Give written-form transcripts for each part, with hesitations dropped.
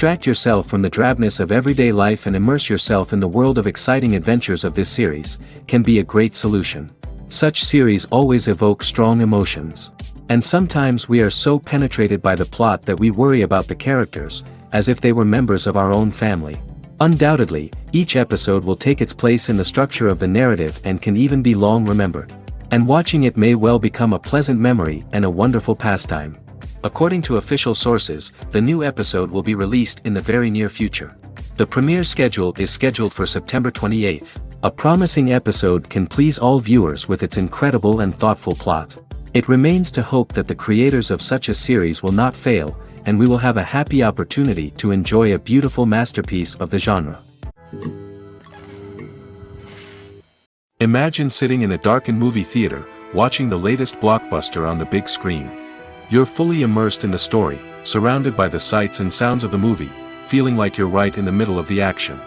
Distract yourself from the drabness of everyday life and immerse yourself in the world of exciting adventures of this series, can be a great solution. Such series always evoke strong emotions. And sometimes we are so penetrated by the plot that we worry about the characters, as if they were members of our own family. Undoubtedly, each episode will take its place in the structure of the narrative and can even be long remembered. And watching it may well become a pleasant memory and a wonderful pastime. According to official sources, the new episode will be released in the very near future. The premiere schedule is scheduled for September 28th. A promising episode can please all viewers with its incredible and thoughtful plot. It remains to hope that the creators of such a series will not fail, and we will have a happy opportunity to enjoy a beautiful masterpiece of the genre. Imagine sitting in a darkened movie theater, watching the latest blockbuster on the big screen. You're fully immersed in the story, surrounded by the sights and sounds of the movie, feeling like you're right in the middle of the action.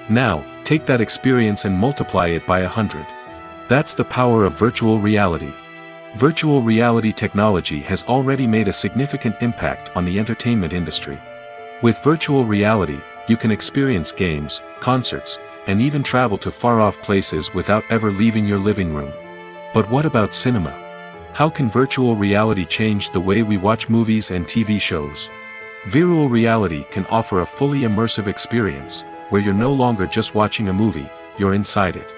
Now, take that experience and multiply it by 100. That's the power of virtual reality. Virtual reality technology has already made a significant impact on the entertainment industry. With virtual reality, you can experience games, concerts, and even travel to far-off places without ever leaving your living room. But what about cinema? How can virtual reality change the way we watch movies and TV shows? Virtual reality can offer a fully immersive experience, where you're no longer just watching a movie, you're inside it.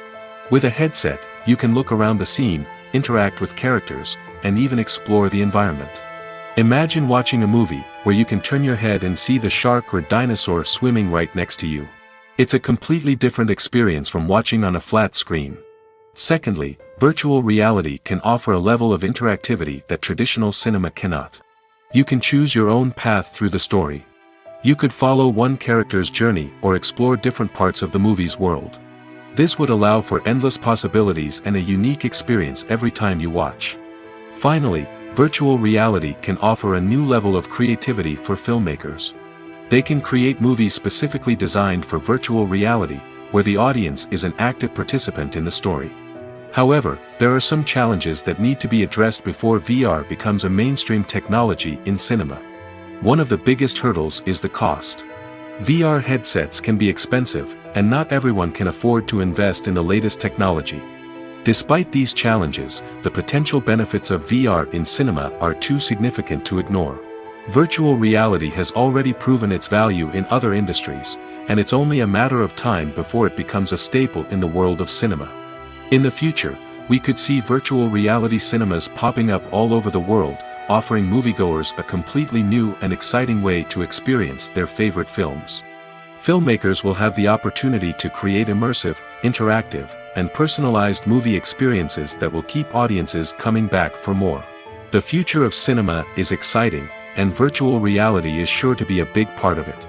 With a headset, you can look around the scene, interact with characters, and even explore the environment. Imagine watching a movie, where you can turn your head and see the shark or dinosaur swimming right next to you. It's a completely different experience from watching on a flat screen. Secondly, virtual reality can offer a level of interactivity that traditional cinema cannot. You can choose your own path through the story. You could follow one character's journey or explore different parts of the movie's world. This would allow for endless possibilities and a unique experience every time you watch. Finally, virtual reality can offer a new level of creativity for filmmakers. They can create movies specifically designed for virtual reality, where the audience is an active participant in the story. However, there are some challenges that need to be addressed before VR becomes a mainstream technology in cinema. One of the biggest hurdles is the cost. VR headsets can be expensive, and not everyone can afford to invest in the latest technology. Despite these challenges, the potential benefits of VR in cinema are too significant to ignore. Virtual reality has already proven its value in other industries, and it's only a matter of time before it becomes a staple in the world of cinema. In the future, we could see virtual reality cinemas popping up all over the world, offering moviegoers a completely new and exciting way to experience their favorite films. Filmmakers will have the opportunity to create immersive, interactive, and personalized movie experiences that will keep audiences coming back for more. The future of cinema is exciting, and virtual reality is sure to be a big part of it.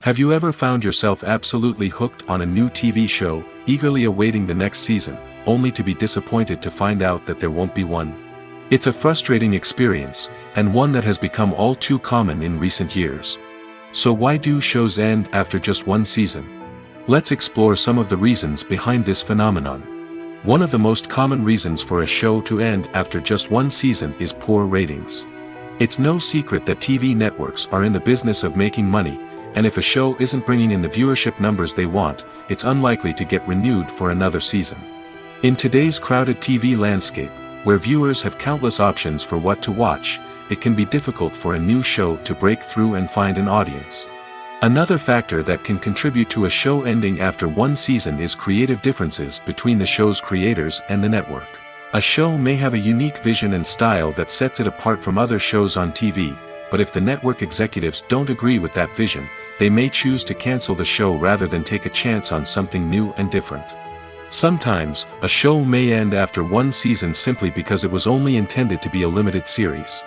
Have you ever found yourself absolutely hooked on a new TV show, eagerly awaiting the next season, only to be disappointed to find out that there won't be one? It's a frustrating experience, and one that has become all too common in recent years. So why do shows end after just one season? Let's explore some of the reasons behind this phenomenon. One of the most common reasons for a show to end after just one season is poor ratings. It's no secret that TV networks are in the business of making money, and if a show isn't bringing in the viewership numbers they want, it's unlikely to get renewed for another season. In today's crowded TV landscape, where viewers have countless options for what to watch, it can be difficult for a new show to break through and find an audience. Another factor that can contribute to a show ending after one season is creative differences between the show's creators and the network. A show may have a unique vision and style that sets it apart from other shows on TV, but if the network executives don't agree with that vision, they may choose to cancel the show rather than take a chance on something new and different. Sometimes, a show may end after one season simply because it was only intended to be a limited series.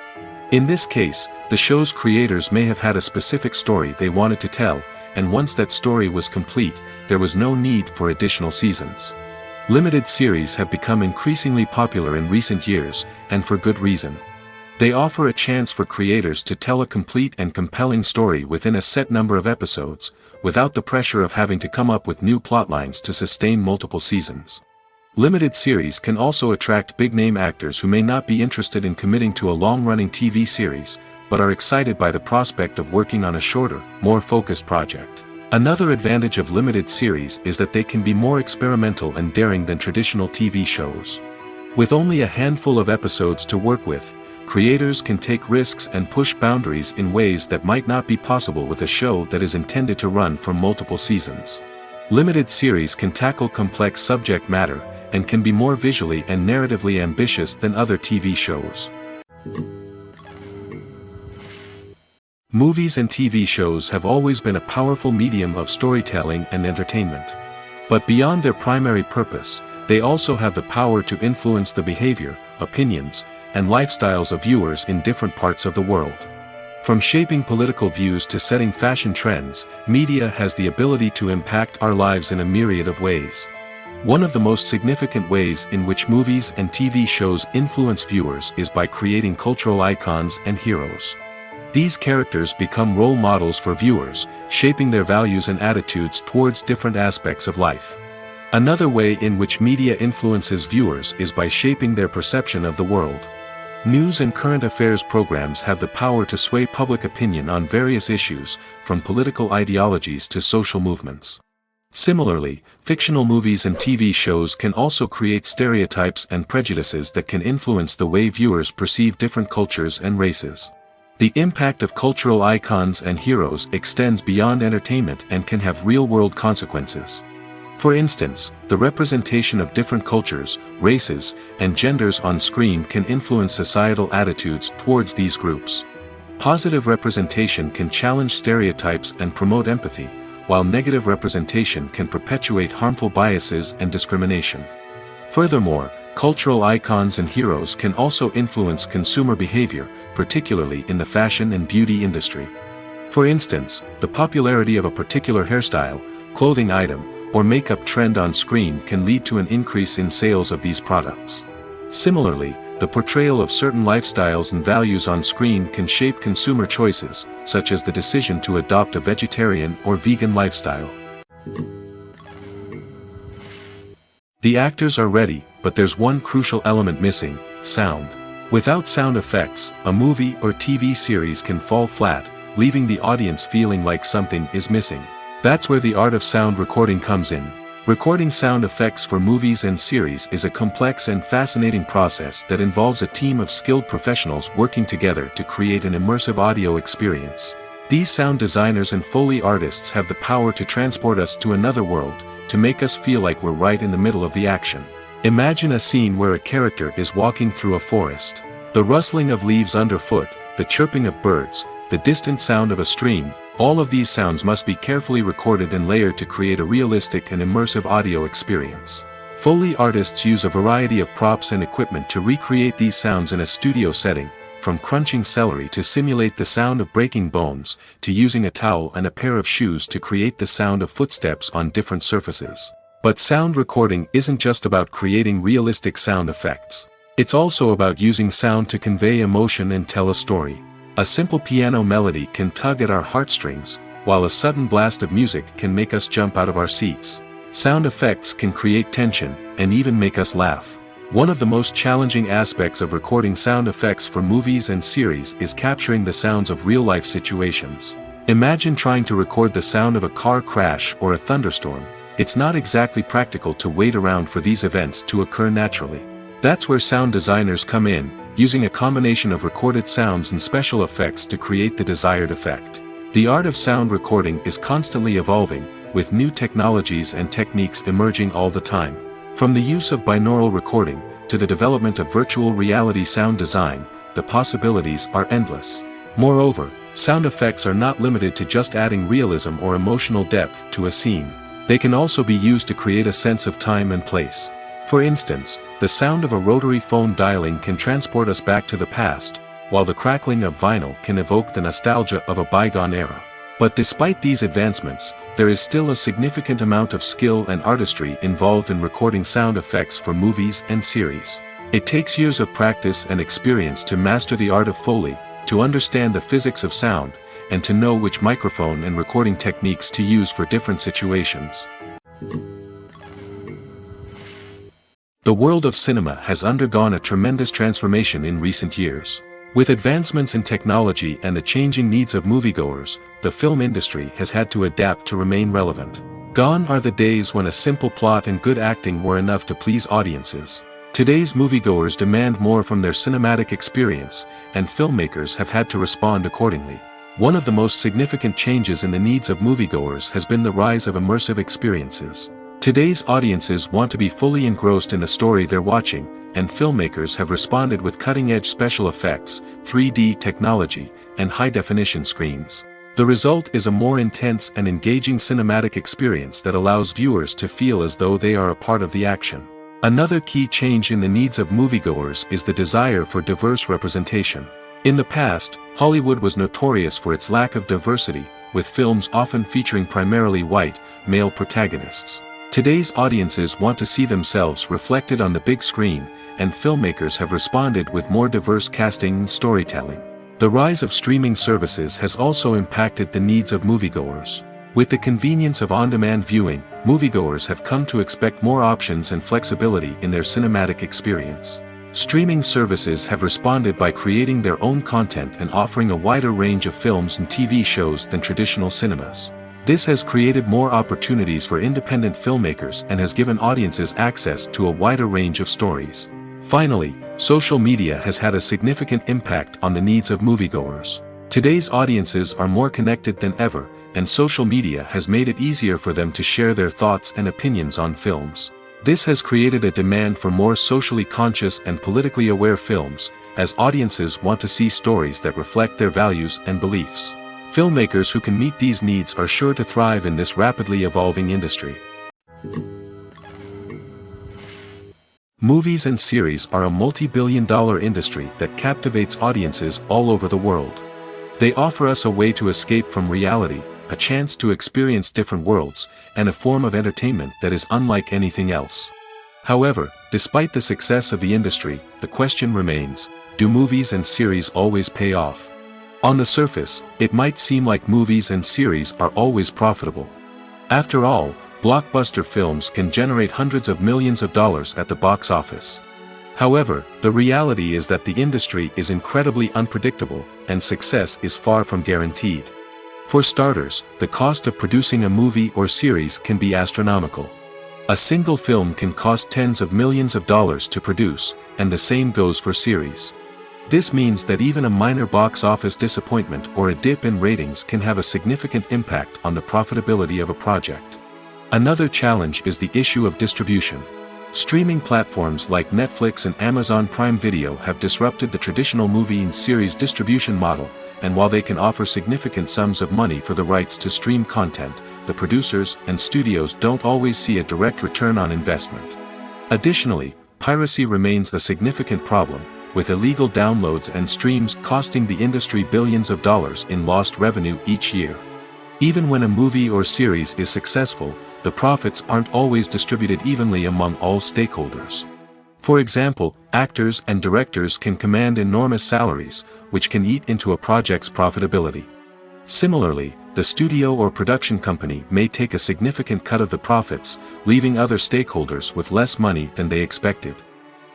In this case, the show's creators may have had a specific story they wanted to tell, and once that story was complete, there was no need for additional seasons. Limited series have become increasingly popular in recent years, and for good reason. They offer a chance for creators to tell a complete and compelling story within a set number of episodes, without the pressure of having to come up with new plotlines to sustain multiple seasons. Limited series can also attract big-name actors who may not be interested in committing to a long-running TV series, but are excited by the prospect of working on a shorter, more focused project. Another advantage of limited series is that they can be more experimental and daring than traditional TV shows. With only a handful of episodes to work with, creators can take risks and push boundaries in ways that might not be possible with a show that is intended to run for multiple seasons. Limited series can tackle complex subject matter, and can be more visually and narratively ambitious than other TV shows. Movies and TV shows have always been a powerful medium of storytelling and entertainment. But beyond their primary purpose, they also have the power to influence the behavior, opinions, and lifestyles of viewers in different parts of the world. From shaping political views to setting fashion trends, media has the ability to impact our lives in a myriad of ways. One of the most significant ways in which movies and TV shows influence viewers is by creating cultural icons and heroes. These characters become role models for viewers, shaping their values and attitudes towards different aspects of life. Another way in which media influences viewers is by shaping their perception of the world. News and current affairs programs have the power to sway public opinion on various issues, from political ideologies to social movements. Similarly, fictional movies and TV shows can also create stereotypes and prejudices that can influence the way viewers perceive different cultures and races. The impact of cultural icons and heroes extends beyond entertainment and can have real-world consequences. For instance, the representation of different cultures, races, and genders on screen can influence societal attitudes towards these groups. Positive representation can challenge stereotypes and promote empathy, while negative representation can perpetuate harmful biases and discrimination. Furthermore, cultural icons and heroes can also influence consumer behavior, particularly in the fashion and beauty industry. For instance, the popularity of a particular hairstyle, clothing item, or makeup trend on screen can lead to an increase in sales of these products. Similarly, the portrayal of certain lifestyles and values on screen can shape consumer choices, such as the decision to adopt a vegetarian or vegan lifestyle. The actors are ready, but there's one crucial element missing: sound. Without sound effects, a movie or TV series can fall flat, leaving the audience feeling like something is missing. That's where the art of sound recording comes in. Recording sound effects for movies and series is a complex and fascinating process that involves a team of skilled professionals working together to create an immersive audio experience. These sound designers and Foley artists have the power to transport us to another world, to make us feel like we're right in the middle of the action. Imagine a scene where a character is walking through a forest. The rustling of leaves underfoot, the chirping of birds, the distant sound of a stream, all of these sounds must be carefully recorded and layered to create a realistic and immersive audio experience. Foley artists use a variety of props and equipment to recreate these sounds in a studio setting, from crunching celery to simulate the sound of breaking bones, to using a towel and a pair of shoes to create the sound of footsteps on different surfaces. But sound recording isn't just about creating realistic sound effects. It's also about using sound to convey emotion and tell a story. A simple piano melody can tug at our heartstrings, while a sudden blast of music can make us jump out of our seats. Sound effects can create tension, and even make us laugh. One of the most challenging aspects of recording sound effects for movies and series is capturing the sounds of real-life situations. Imagine trying to record the sound of a car crash or a thunderstorm. It's not exactly practical to wait around for these events to occur naturally. That's where sound designers come in, using a combination of recorded sounds and special effects to create the desired effect. The art of sound recording is constantly evolving, with new technologies and techniques emerging all the time. From the use of binaural recording, to the development of virtual reality sound design, the possibilities are endless. Moreover, sound effects are not limited to just adding realism or emotional depth to a scene. They can also be used to create a sense of time and place. For instance, the sound of a rotary phone dialing can transport us back to the past, while the crackling of vinyl can evoke the nostalgia of a bygone era. But despite these advancements, there is still a significant amount of skill and artistry involved in recording sound effects for movies and series. It takes years of practice and experience to master the art of Foley, to understand the physics of sound, and to know which microphone and recording techniques to use for different situations. The world of cinema has undergone a tremendous transformation in recent years. With advancements in technology and the changing needs of moviegoers, the film industry has had to adapt to remain relevant. Gone are the days when a simple plot and good acting were enough to please audiences. Today's moviegoers demand more from their cinematic experience, and filmmakers have had to respond accordingly. One of the most significant changes in the needs of moviegoers has been the rise of immersive experiences. Today's audiences want to be fully engrossed in the story they're watching, and filmmakers have responded with cutting-edge special effects, 3D technology, and high-definition screens. The result is a more intense and engaging cinematic experience that allows viewers to feel as though they are a part of the action. Another key change in the needs of moviegoers is the desire for diverse representation. In the past, Hollywood was notorious for its lack of diversity, with films often featuring primarily white, male protagonists. Today's audiences want to see themselves reflected on the big screen, and filmmakers have responded with more diverse casting and storytelling. The rise of streaming services has also impacted the needs of moviegoers. With the convenience of on-demand viewing, moviegoers have come to expect more options and flexibility in their cinematic experience. Streaming services have responded by creating their own content and offering a wider range of films and TV shows than traditional cinemas. This has created more opportunities for independent filmmakers and has given audiences access to a wider range of stories. Finally, social media has had a significant impact on the needs of moviegoers. Today's audiences are more connected than ever, and social media has made it easier for them to share their thoughts and opinions on films. This has created a demand for more socially conscious and politically aware films, as audiences want to see stories that reflect their values and beliefs. Filmmakers who can meet these needs are sure to thrive in this rapidly evolving industry. Movies and series are a multi-billion-dollar industry that captivates audiences all over the world. They offer us a way to escape from reality, a chance to experience different worlds, and a form of entertainment that is unlike anything else. However, despite the success of the industry, the question remains, do movies and series always pay off? On the surface, it might seem like movies and series are always profitable. After all, blockbuster films can generate hundreds of millions of dollars at the box office. However, the reality is that the industry is incredibly unpredictable, and success is far from guaranteed. For starters, the cost of producing a movie or series can be astronomical. A single film can cost tens of millions of dollars to produce, and the same goes for series. This means that even a minor box office disappointment or a dip in ratings can have a significant impact on the profitability of a project. Another challenge is the issue of distribution. Streaming platforms like Netflix and Amazon Prime Video have disrupted the traditional movie and series distribution model, and while they can offer significant sums of money for the rights to stream content, the producers and studios don't always see a direct return on investment. Additionally, piracy remains a significant problem, with illegal downloads and streams costing the industry billions of dollars in lost revenue each year. Even when a movie or series is successful, the profits aren't always distributed evenly among all stakeholders. For example, actors and directors can command enormous salaries, which can eat into a project's profitability. Similarly, the studio or production company may take a significant cut of the profits, leaving other stakeholders with less money than they expected.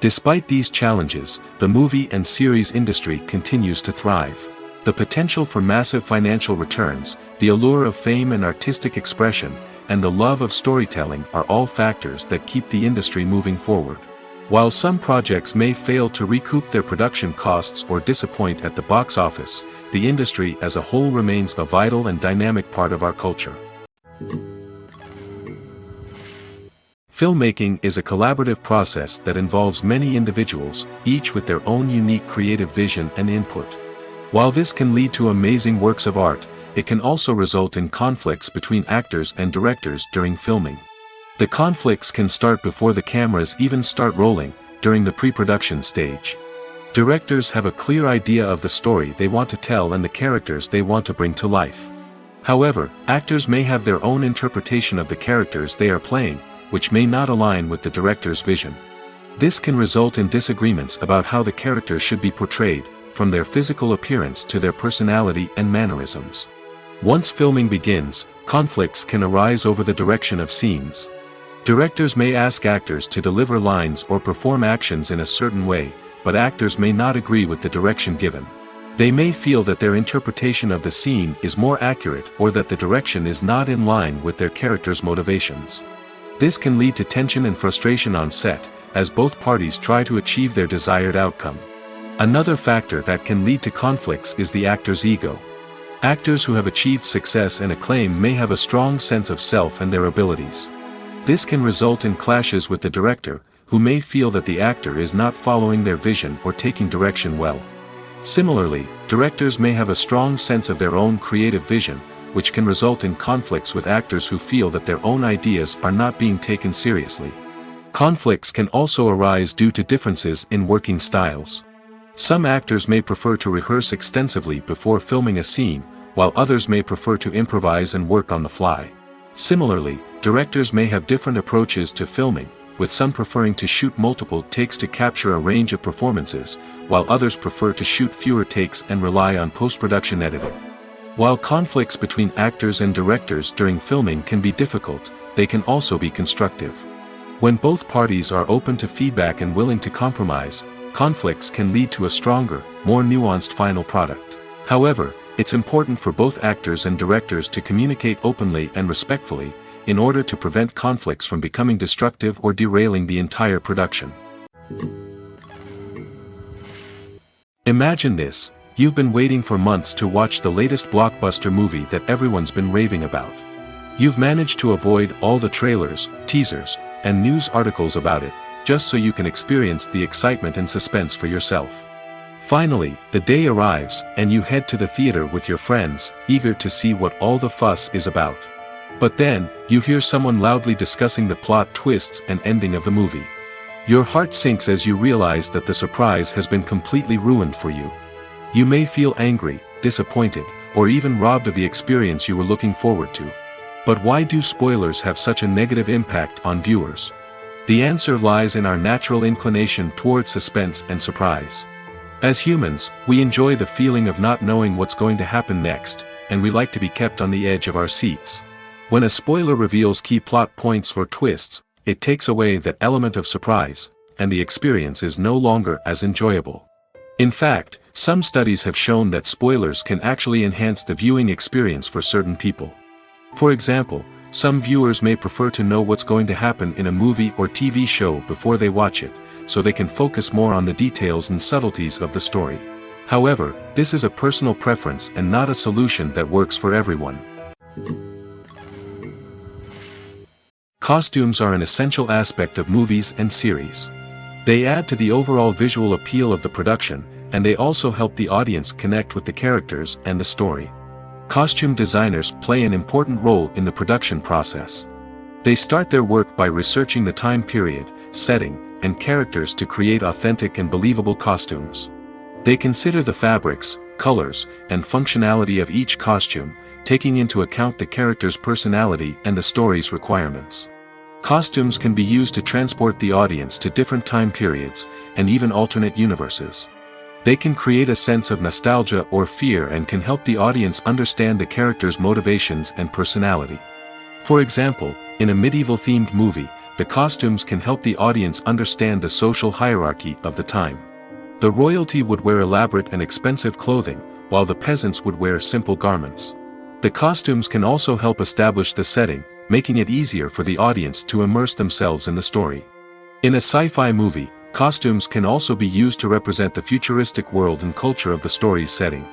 Despite these challenges, the movie and series industry continues to thrive. The potential for massive financial returns, the allure of fame and artistic expression, and the love of storytelling are all factors that keep the industry moving forward. While some projects may fail to recoup their production costs or disappoint at the box office, the industry as a whole remains a vital and dynamic part of our culture. Filmmaking is a collaborative process that involves many individuals, each with their own unique creative vision and input. While this can lead to amazing works of art, it can also result in conflicts between actors and directors during filming. The conflicts can start before the cameras even start rolling, during the pre-production stage. Directors have a clear idea of the story they want to tell and the characters they want to bring to life. However, actors may have their own interpretation of the characters they are playing, which may not align with the director's vision. This can result in disagreements about how the characters should be portrayed, from their physical appearance to their personality and mannerisms. Once filming begins, conflicts can arise over the direction of scenes. Directors may ask actors to deliver lines or perform actions in a certain way, but actors may not agree with the direction given. They may feel that their interpretation of the scene is more accurate or that the direction is not in line with their character's motivations. This can lead to tension and frustration on set, as both parties try to achieve their desired outcome. Another factor that can lead to conflicts is the actor's ego. Actors who have achieved success and acclaim may have a strong sense of self and their abilities. This can result in clashes with the director, who may feel that the actor is not following their vision or taking direction well. Similarly, directors may have a strong sense of their own creative vision, which can result in conflicts with actors who feel that their own ideas are not being taken seriously. Conflicts can also arise due to differences in working styles. Some actors may prefer to rehearse extensively before filming a scene, while others may prefer to improvise and work on the fly. Similarly, directors may have different approaches to filming, with some preferring to shoot multiple takes to capture a range of performances, while others prefer to shoot fewer takes and rely on post-production editing. While conflicts between actors and directors during filming can be difficult, they can also be constructive. When both parties are open to feedback and willing to compromise, conflicts can lead to a stronger, more nuanced final product. However, it's important for both actors and directors to communicate openly and respectfully, in order to prevent conflicts from becoming destructive or derailing the entire production. Imagine this: you've been waiting for months to watch the latest blockbuster movie that everyone's been raving about. You've managed to avoid all the trailers, teasers, and news articles about it, just so you can experience the excitement and suspense for yourself. Finally, the day arrives, and you head to the theater with your friends, eager to see what all the fuss is about. But then, you hear someone loudly discussing the plot twists and ending of the movie. Your heart sinks as you realize that the surprise has been completely ruined for you. You may feel angry, disappointed, or even robbed of the experience you were looking forward to. But why do spoilers have such a negative impact on viewers? The answer lies in our natural inclination towards suspense and surprise. As humans, we enjoy the feeling of not knowing what's going to happen next, and we like to be kept on the edge of our seats. When a spoiler reveals key plot points or twists, it takes away that element of surprise, and the experience is no longer as enjoyable. In fact, some studies have shown that spoilers can actually enhance the viewing experience for certain people. For example, some viewers may prefer to know what's going to happen in a movie or TV show before they watch it, so they can focus more on the details and subtleties of the story. However, this is a personal preference and not a solution that works for everyone. Costumes are an essential aspect of movies and series. They add to the overall visual appeal of the production, and they also help the audience connect with the characters and the story. Costume designers play an important role in the production process. They start their work by researching the time period, setting, and characters to create authentic and believable costumes. They consider the fabrics, colors, and functionality of each costume, taking into account the character's personality and the story's requirements. Costumes can be used to transport the audience to different time periods, and even alternate universes. They can create a sense of nostalgia or fear and can help the audience understand the character's motivations and personality. For example, in a medieval-themed movie, the costumes can help the audience understand the social hierarchy of the time. The royalty would wear elaborate and expensive clothing, while the peasants would wear simple garments. The costumes can also help establish the setting, making it easier for the audience to immerse themselves in the story. In a sci-fi movie, costumes can also be used to represent the futuristic world and culture of the story's setting.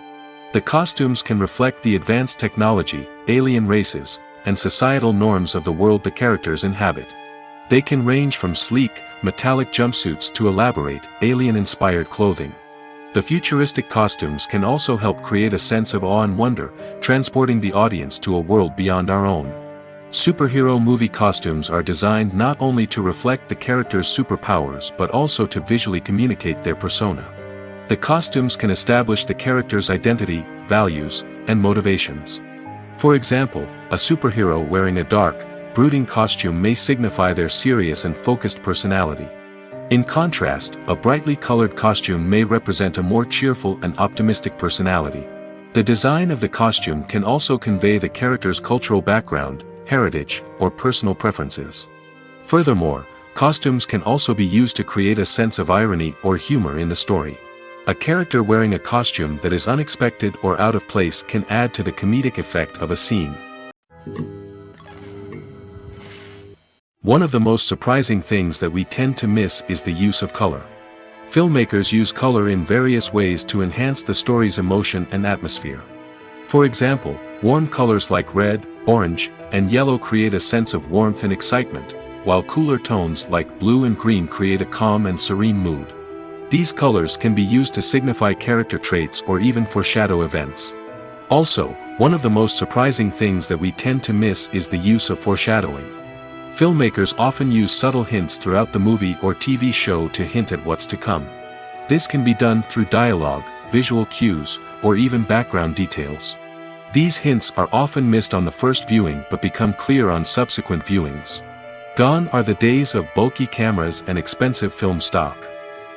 The costumes can reflect the advanced technology, alien races, and societal norms of the world the characters inhabit. They can range from sleek, metallic jumpsuits to elaborate, alien-inspired clothing. The futuristic costumes can also help create a sense of awe and wonder, transporting the audience to a world beyond our own. Superhero movie costumes are designed not only to reflect the character's superpowers but also to visually communicate their persona. The costumes can establish the character's identity, values, and motivations. For example, a superhero wearing a dark, brooding costume may signify their serious and focused personality. In contrast, a brightly colored costume may represent a more cheerful and optimistic personality. The design of the costume can also convey the character's cultural background, heritage, or personal preferences. Furthermore, Costumes can also be used to create a sense of irony or humor in the story. A character wearing a costume that is unexpected or out of place can add to the comedic effect of a scene. One of the most surprising things that we tend to miss is the use of color. Filmmakers use color in various ways to enhance the story's emotion and atmosphere. For example, warm colors like red, orange, and yellow create a sense of warmth and excitement, while cooler tones like blue and green create a calm and serene mood. These colors can be used to signify character traits or even foreshadow events. Also, one of the most surprising things that we tend to miss is the use of foreshadowing. Filmmakers often use subtle hints throughout the movie or TV show to hint at what's to come. This can be done through dialogue, visual cues, or even background details. These hints are often missed on the first viewing but become clear on subsequent viewings. Gone are the days of bulky cameras and expensive film stock.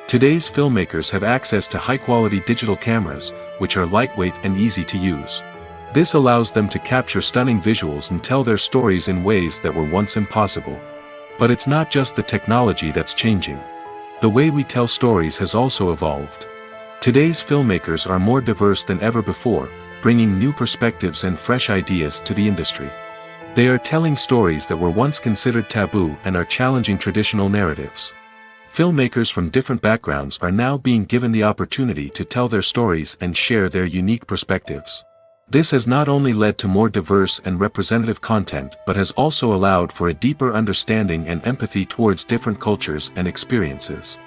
Today's filmmakers have access to high-quality digital cameras, which are lightweight and easy to use. This allows them to capture stunning visuals and tell their stories in ways that were once impossible. But it's not just the technology that's changing. The way we tell stories has also evolved. Today's filmmakers are more diverse than ever before, bringing new perspectives and fresh ideas to the industry. They are telling stories that were once considered taboo and are challenging traditional narratives. Filmmakers from different backgrounds are now being given the opportunity to tell their stories and share their unique perspectives. This has not only led to more diverse and representative content but has also allowed for a deeper understanding and empathy towards different cultures and experiences.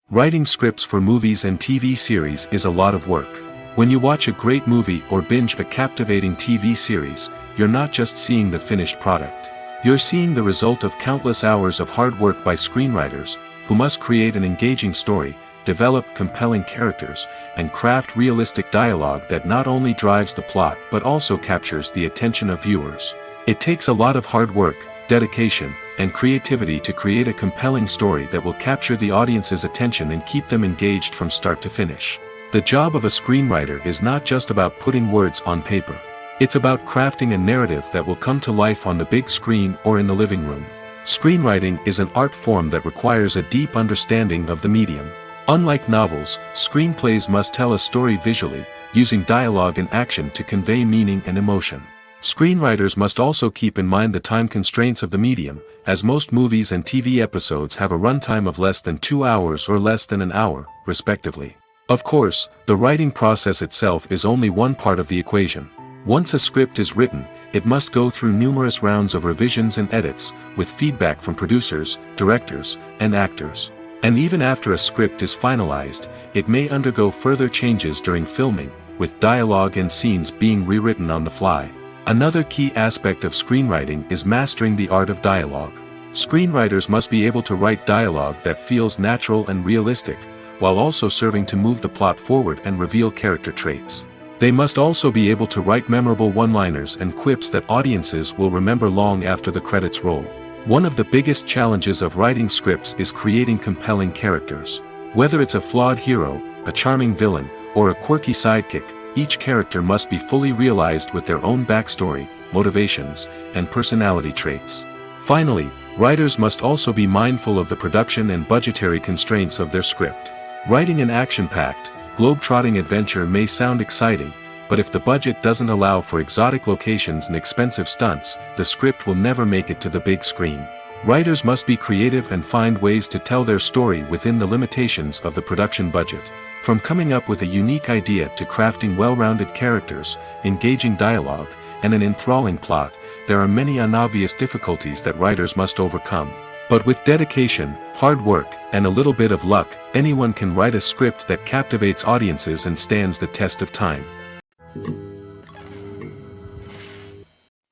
Writing scripts for movies and TV series is a lot of work. When you watch a great movie or binge a captivating TV series, you're not just seeing the finished product. You're seeing the result of countless hours of hard work by screenwriters, who must create an engaging story, develop compelling characters, and craft realistic dialogue that not only drives the plot but also captures the attention of viewers. It takes a lot of hard work, dedication, and creativity to create a compelling story that will capture the audience's attention and keep them engaged from start to finish. The job of a screenwriter is not just about putting words on paper. It's about crafting a narrative that will come to life on the big screen or in the living room. Screenwriting is an art form that requires a deep understanding of the medium. Unlike novels, screenplays must tell a story visually, using dialogue and action to convey meaning and emotion. Screenwriters must also keep in mind the time constraints of the medium, as most movies and TV episodes have a runtime of less than 2 hours or less than an hour, respectively. Of course, the writing process itself is only one part of the equation. Once a script is written, it must go through numerous rounds of revisions and edits, with feedback from producers, directors, and actors. And even after a script is finalized, it may undergo further changes during filming, with dialogue and scenes being rewritten on the fly. Another key aspect of screenwriting is mastering the art of dialogue. Screenwriters must be able to write dialogue that feels natural and realistic, while also serving to move the plot forward and reveal character traits. They must also be able to write memorable one-liners and quips that audiences will remember long after the credits roll. One of the biggest challenges of writing scripts is creating compelling characters. Whether it's a flawed hero, a charming villain, or a quirky sidekick, each character must be fully realized with their own backstory, motivations, and personality traits. Finally, writers must also be mindful of the production and budgetary constraints of their script. Writing an action-packed, globe-trotting adventure may sound exciting, but if the budget doesn't allow for exotic locations and expensive stunts, the script will never make it to the big screen. Writers must be creative and find ways to tell their story within the limitations of the production budget. From coming up with a unique idea to crafting well-rounded characters, engaging dialogue, and an enthralling plot, there are many unobvious difficulties that writers must overcome. But with dedication, hard work, and a little bit of luck, anyone can write a script that captivates audiences and stands the test of time.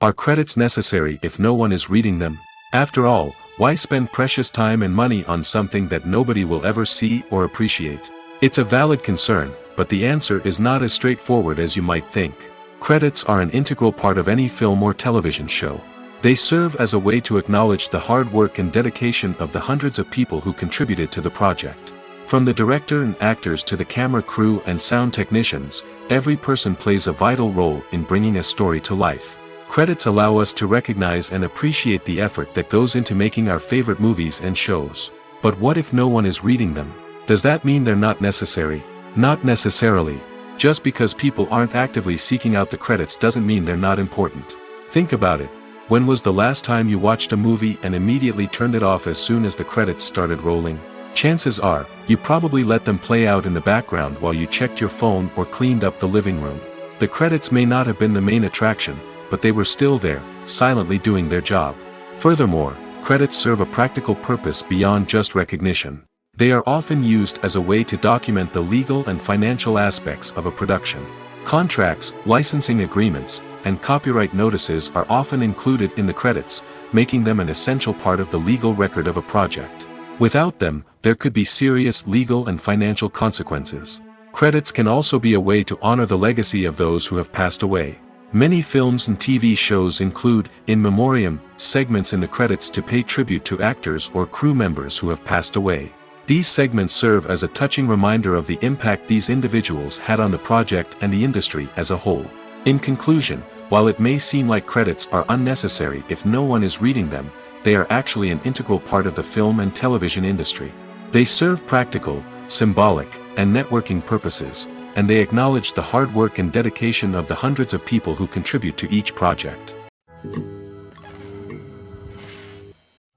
Are credits necessary if no one is reading them? After all, why spend precious time and money on something that nobody will ever see or appreciate? It's a valid concern, but the answer is not as straightforward as you might think. Credits are an integral part of any film or television show. They serve as a way to acknowledge the hard work and dedication of the hundreds of people who contributed to the project. From the director and actors to the camera crew and sound technicians, every person plays a vital role in bringing a story to life. Credits allow us to recognize and appreciate the effort that goes into making our favorite movies and shows. But what if no one is reading them? Does that mean they're not necessary? Not necessarily. Just because people aren't actively seeking out the credits doesn't mean they're not important. Think about it. When was the last time you watched a movie and immediately turned it off as soon as the credits started rolling? Chances are, you probably let them play out in the background while you checked your phone or cleaned up the living room. The credits may not have been the main attraction, but they were still there, silently doing their job. Furthermore, credits serve a practical purpose beyond just recognition. They are often used as a way to document the legal and financial aspects of a production. Contracts, licensing agreements, and copyright notices are often included in the credits, making them an essential part of the legal record of a project. Without them, there could be serious legal and financial consequences. Credits can also be a way to honor the legacy of those who have passed away. Many films and TV shows include, in memoriam, segments in the credits to pay tribute to actors or crew members who have passed away. These segments serve as a touching reminder of the impact these individuals had on the project and the industry as a whole. In conclusion, while it may seem like credits are unnecessary if no one is reading them, they are actually an integral part of the film and television industry. They serve practical, symbolic, and networking purposes, and they acknowledge the hard work and dedication of the hundreds of people who contribute to each project.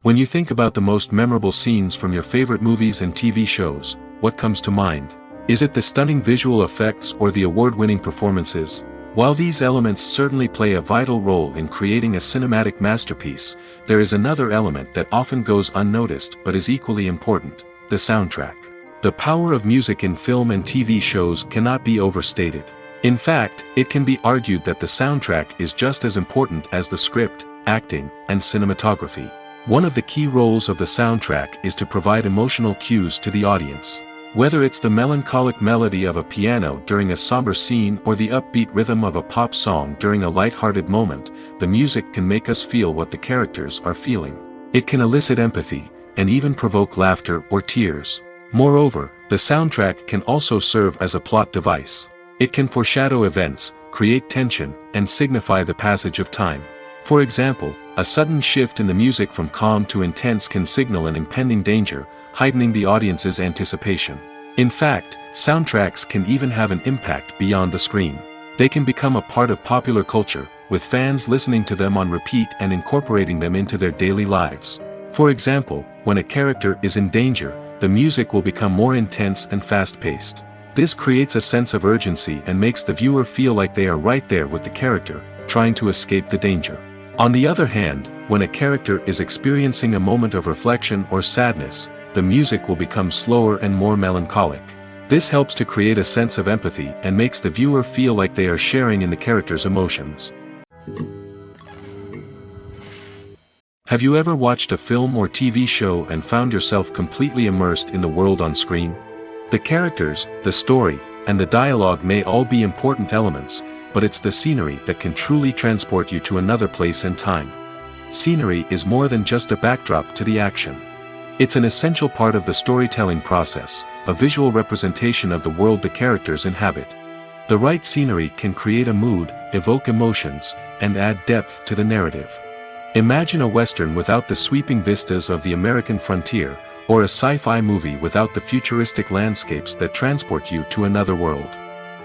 When you think about the most memorable scenes from your favorite movies and TV shows, what comes to mind? Is it the stunning visual effects or the award-winning performances? While these elements certainly play a vital role in creating a cinematic masterpiece, there is another element that often goes unnoticed but is equally important: the soundtrack. The power of music in film and TV shows cannot be overstated. In fact, it can be argued that the soundtrack is just as important as the script, acting, and cinematography. One of the key roles of the soundtrack is to provide emotional cues to the audience. Whether it's the melancholic melody of a piano during a somber scene or the upbeat rhythm of a pop song during a light-hearted moment, the music can make us feel what the characters are feeling. It can elicit empathy, and even provoke laughter or tears. Moreover, the soundtrack can also serve as a plot device. It can foreshadow events, create tension, and signify the passage of time. For example, a sudden shift in the music from calm to intense can signal an impending danger, heightening the audience's anticipation. In fact, soundtracks can even have an impact beyond the screen. They can become a part of popular culture, with fans listening to them on repeat and incorporating them into their daily lives. For example, when a character is in danger, the music will become more intense and fast-paced. This creates a sense of urgency and makes the viewer feel like they are right there with the character, trying to escape the danger. On the other hand, when a character is experiencing a moment of reflection or sadness, the music will become slower and more melancholic. This helps to create a sense of empathy and makes the viewer feel like they are sharing in the character's emotions. Have you ever watched a film or TV show and found yourself completely immersed in the world on screen? The characters, the story, and the dialogue may all be important elements, but it's the scenery that can truly transport you to another place and time. Scenery is more than just a backdrop to the action. It's an essential part of the storytelling process, a visual representation of the world the characters inhabit. The right scenery can create a mood, evoke emotions, and add depth to the narrative. Imagine a Western without the sweeping vistas of the American frontier, or a sci-fi movie without the futuristic landscapes that transport you to another world.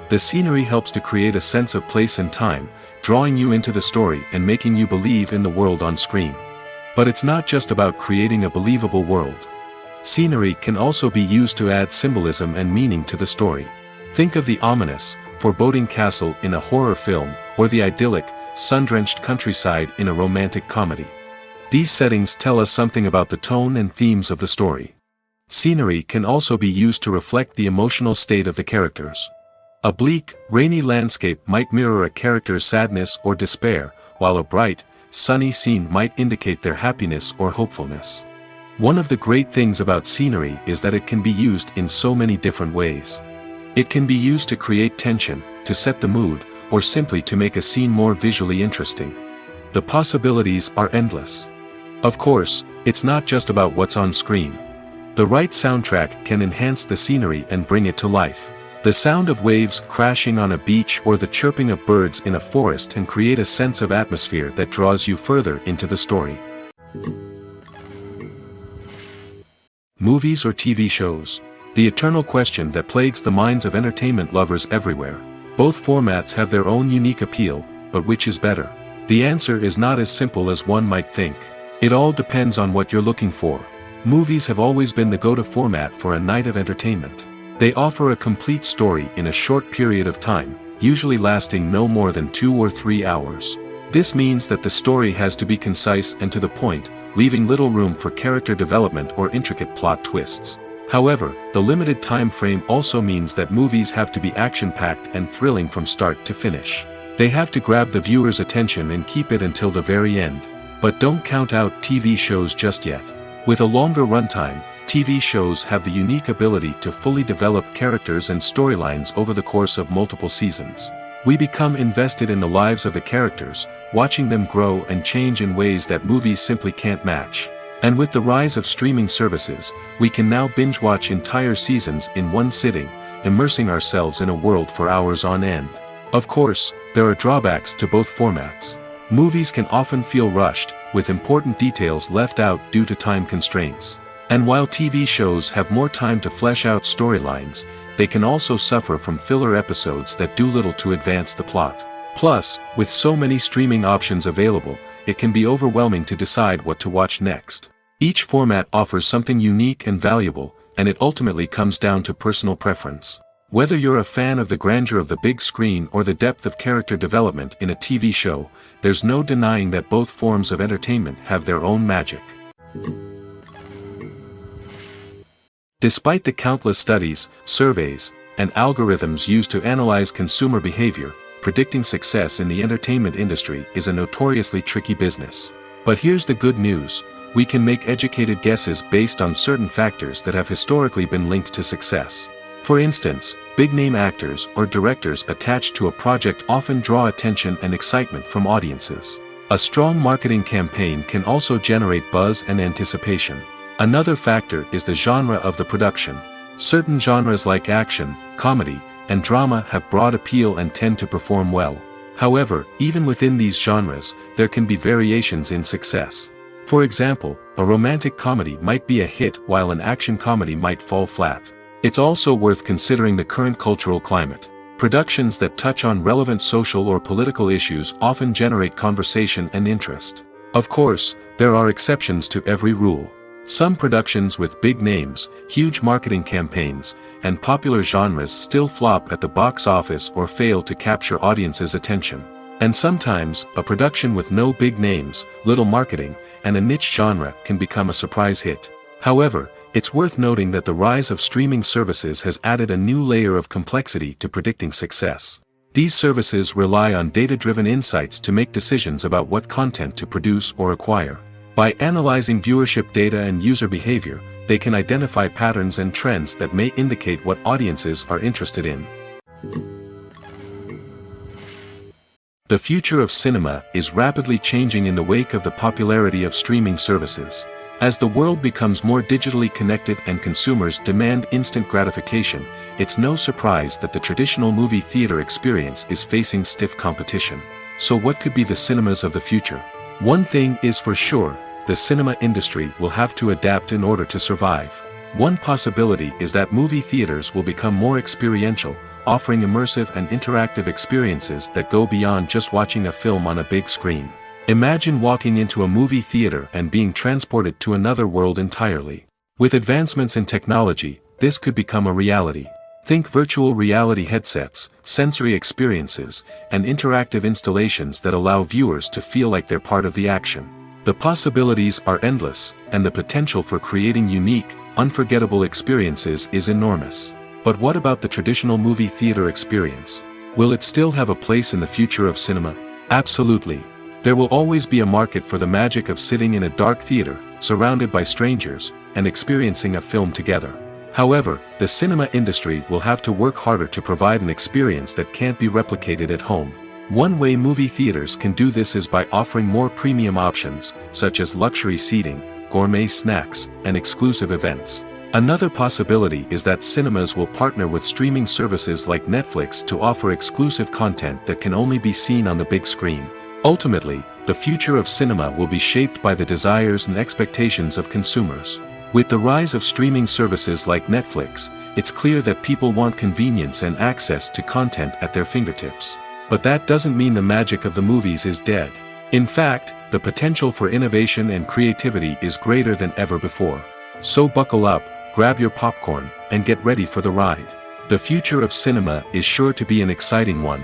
The scenery helps to create a sense of place and time, drawing you into the story and making you believe in the world on screen. But it's not just about creating a believable world. Scenery can also be used to add symbolism and meaning to the story. Think of the ominous, foreboding castle in a horror film, or the idyllic, sun-drenched countryside in a romantic comedy. These settings tell us something about the tone and themes of the story. Scenery can also be used to reflect the emotional state of the characters. A bleak, rainy landscape might mirror a character's sadness or despair, while a bright, sunny scene might indicate their happiness or hopefulness. One of the great things about scenery is that it can be used in so many different ways. It can be used to create tension, to set the mood, or simply to make a scene more visually interesting. The possibilities are endless. Of course, it's not just about what's on screen. The right soundtrack can enhance the scenery and bring it to life. The sound of waves crashing on a beach or the chirping of birds in a forest can create a sense of atmosphere that draws you further into the story. Movies or TV shows? The eternal question that plagues the minds of entertainment lovers everywhere. Both formats have their own unique appeal, but which is better? The answer is not as simple as one might think. It all depends on what you're looking for. Movies have always been the go-to format for a night of entertainment. They offer a complete story in a short period of time, usually lasting no more than 2 or 3 hours. This means that the story has to be concise and to the point, leaving little room for character development or intricate plot twists. However, the limited time frame also means that movies have to be action-packed and thrilling from start to finish. They have to grab the viewer's attention and keep it until the very end. But don't count out TV shows just yet. With a longer runtime, TV shows have the unique ability to fully develop characters and storylines over the course of multiple seasons. We become invested in the lives of the characters, watching them grow and change in ways that movies simply can't match. And with the rise of streaming services, we can now binge-watch entire seasons in one sitting, immersing ourselves in a world for hours on end. Of course, there are drawbacks to both formats. Movies can often feel rushed, with important details left out due to time constraints. And while TV shows have more time to flesh out storylines, they can also suffer from filler episodes that do little to advance the plot. Plus, with so many streaming options available, it can be overwhelming to decide what to watch next. Each format offers something unique and valuable, and it ultimately comes down to personal preference. Whether you're a fan of the grandeur of the big screen or the depth of character development in a TV show, there's no denying that both forms of entertainment have their own magic. Despite the countless studies, surveys, and algorithms used to analyze consumer behavior, predicting success in the entertainment industry is a notoriously tricky business. But here's the good news: we can make educated guesses based on certain factors that have historically been linked to success. For instance, big-name actors or directors attached to a project often draw attention and excitement from audiences. A strong marketing campaign can also generate buzz and anticipation. Another factor is the genre of the production. Certain genres like action, comedy, and drama have broad appeal and tend to perform well. However, even within these genres, there can be variations in success. For example, a romantic comedy might be a hit while an action comedy might fall flat. It's also worth considering the current cultural climate. Productions that touch on relevant social or political issues often generate conversation and interest. Of course, there are exceptions to every rule. Some productions with big names, huge marketing campaigns, and popular genres still flop at the box office or fail to capture audiences' attention. And sometimes, a production with no big names, little marketing, and a niche genre can become a surprise hit. However, it's worth noting that the rise of streaming services has added a new layer of complexity to predicting success. These services rely on data-driven insights to make decisions about what content to produce or acquire. By analyzing viewership data and user behavior, they can identify patterns and trends that may indicate what audiences are interested in. The future of cinema is rapidly changing in the wake of the popularity of streaming services. As the world becomes more digitally connected and consumers demand instant gratification, it's no surprise that the traditional movie theater experience is facing stiff competition. So what could be the cinemas of the future? One thing is for sure: the cinema industry will have to adapt in order to survive. One possibility is that movie theaters will become more experiential, offering immersive and interactive experiences that go beyond just watching a film on a big screen. Imagine walking into a movie theater and being transported to another world entirely. With advancements in technology, this could become a reality. Think virtual reality headsets, sensory experiences, and interactive installations that allow viewers to feel like they're part of the action. The possibilities are endless, and the potential for creating unique, unforgettable experiences is enormous. But what about the traditional movie theater experience? Will it still have a place in the future of cinema? Absolutely. There will always be a market for the magic of sitting in a dark theater, surrounded by strangers, and experiencing a film together. However, the cinema industry will have to work harder to provide an experience that can't be replicated at home. One way movie theaters can do this is by offering more premium options, such as luxury seating, gourmet snacks, and exclusive events. Another possibility is that cinemas will partner with streaming services like Netflix to offer exclusive content that can only be seen on the big screen. Ultimately, the future of cinema will be shaped by the desires and expectations of consumers. With the rise of streaming services like Netflix, it's clear that people want convenience and access to content at their fingertips. But that doesn't mean the magic of the movies is dead. In fact, the potential for innovation and creativity is greater than ever before. So buckle up, grab your popcorn, and get ready for the ride. The future of cinema is sure to be an exciting one.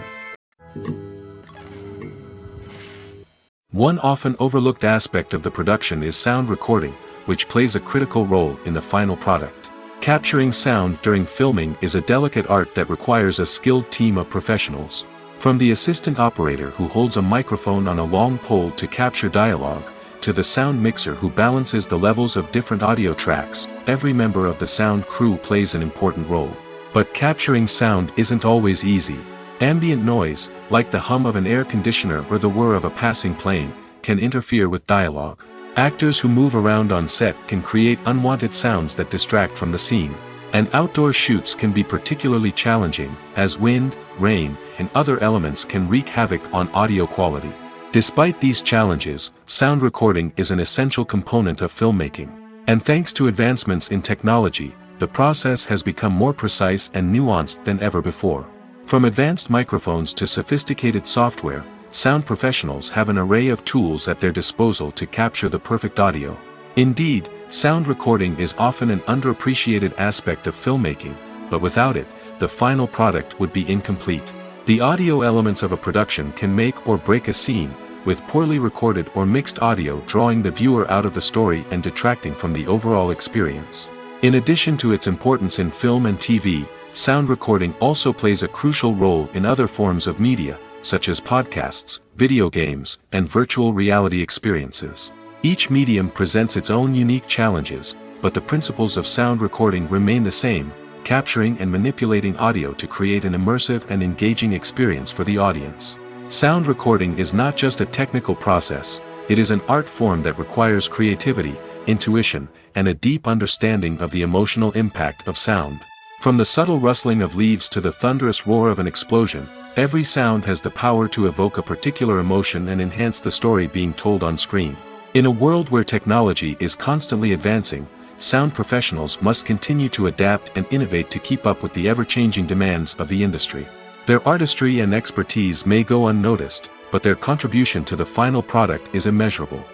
One often overlooked aspect of the production is sound recording, which plays a critical role in the final product. Capturing sound during filming is a delicate art that requires a skilled team of professionals. From the assistant operator who holds a microphone on a long pole to capture dialogue, to the sound mixer who balances the levels of different audio tracks, every member of the sound crew plays an important role. But capturing sound isn't always easy. Ambient noise, like the hum of an air conditioner or the whir of a passing plane, can interfere with dialogue. Actors who move around on set can create unwanted sounds that distract from the scene. And outdoor shoots can be particularly challenging, as wind, rain, and other elements can wreak havoc on audio quality. Despite these challenges, sound recording is an essential component of filmmaking. And thanks to advancements in technology, the process has become more precise and nuanced than ever before. From advanced microphones to sophisticated software, sound professionals have an array of tools at their disposal to capture the perfect audio. Indeed, sound recording is often an underappreciated aspect of filmmaking, but without it, the final product would be incomplete. The audio elements of a production can make or break a scene, with poorly recorded or mixed audio drawing the viewer out of the story and detracting from the overall experience. In addition to its importance in film and TV, sound recording also plays a crucial role in other forms of media, such as podcasts, video games, and virtual reality experiences. Each medium presents its own unique challenges, but the principles of sound recording remain the same, capturing and manipulating audio to create an immersive and engaging experience for the audience. Sound recording is not just a technical process, it is an art form that requires creativity, intuition, and a deep understanding of the emotional impact of sound. From the subtle rustling of leaves to the thunderous roar of an explosion, every sound has the power to evoke a particular emotion and enhance the story being told on screen. In a world where technology is constantly advancing, sound professionals must continue to adapt and innovate to keep up with the ever-changing demands of the industry. Their artistry and expertise may go unnoticed, but their contribution to the final product is immeasurable.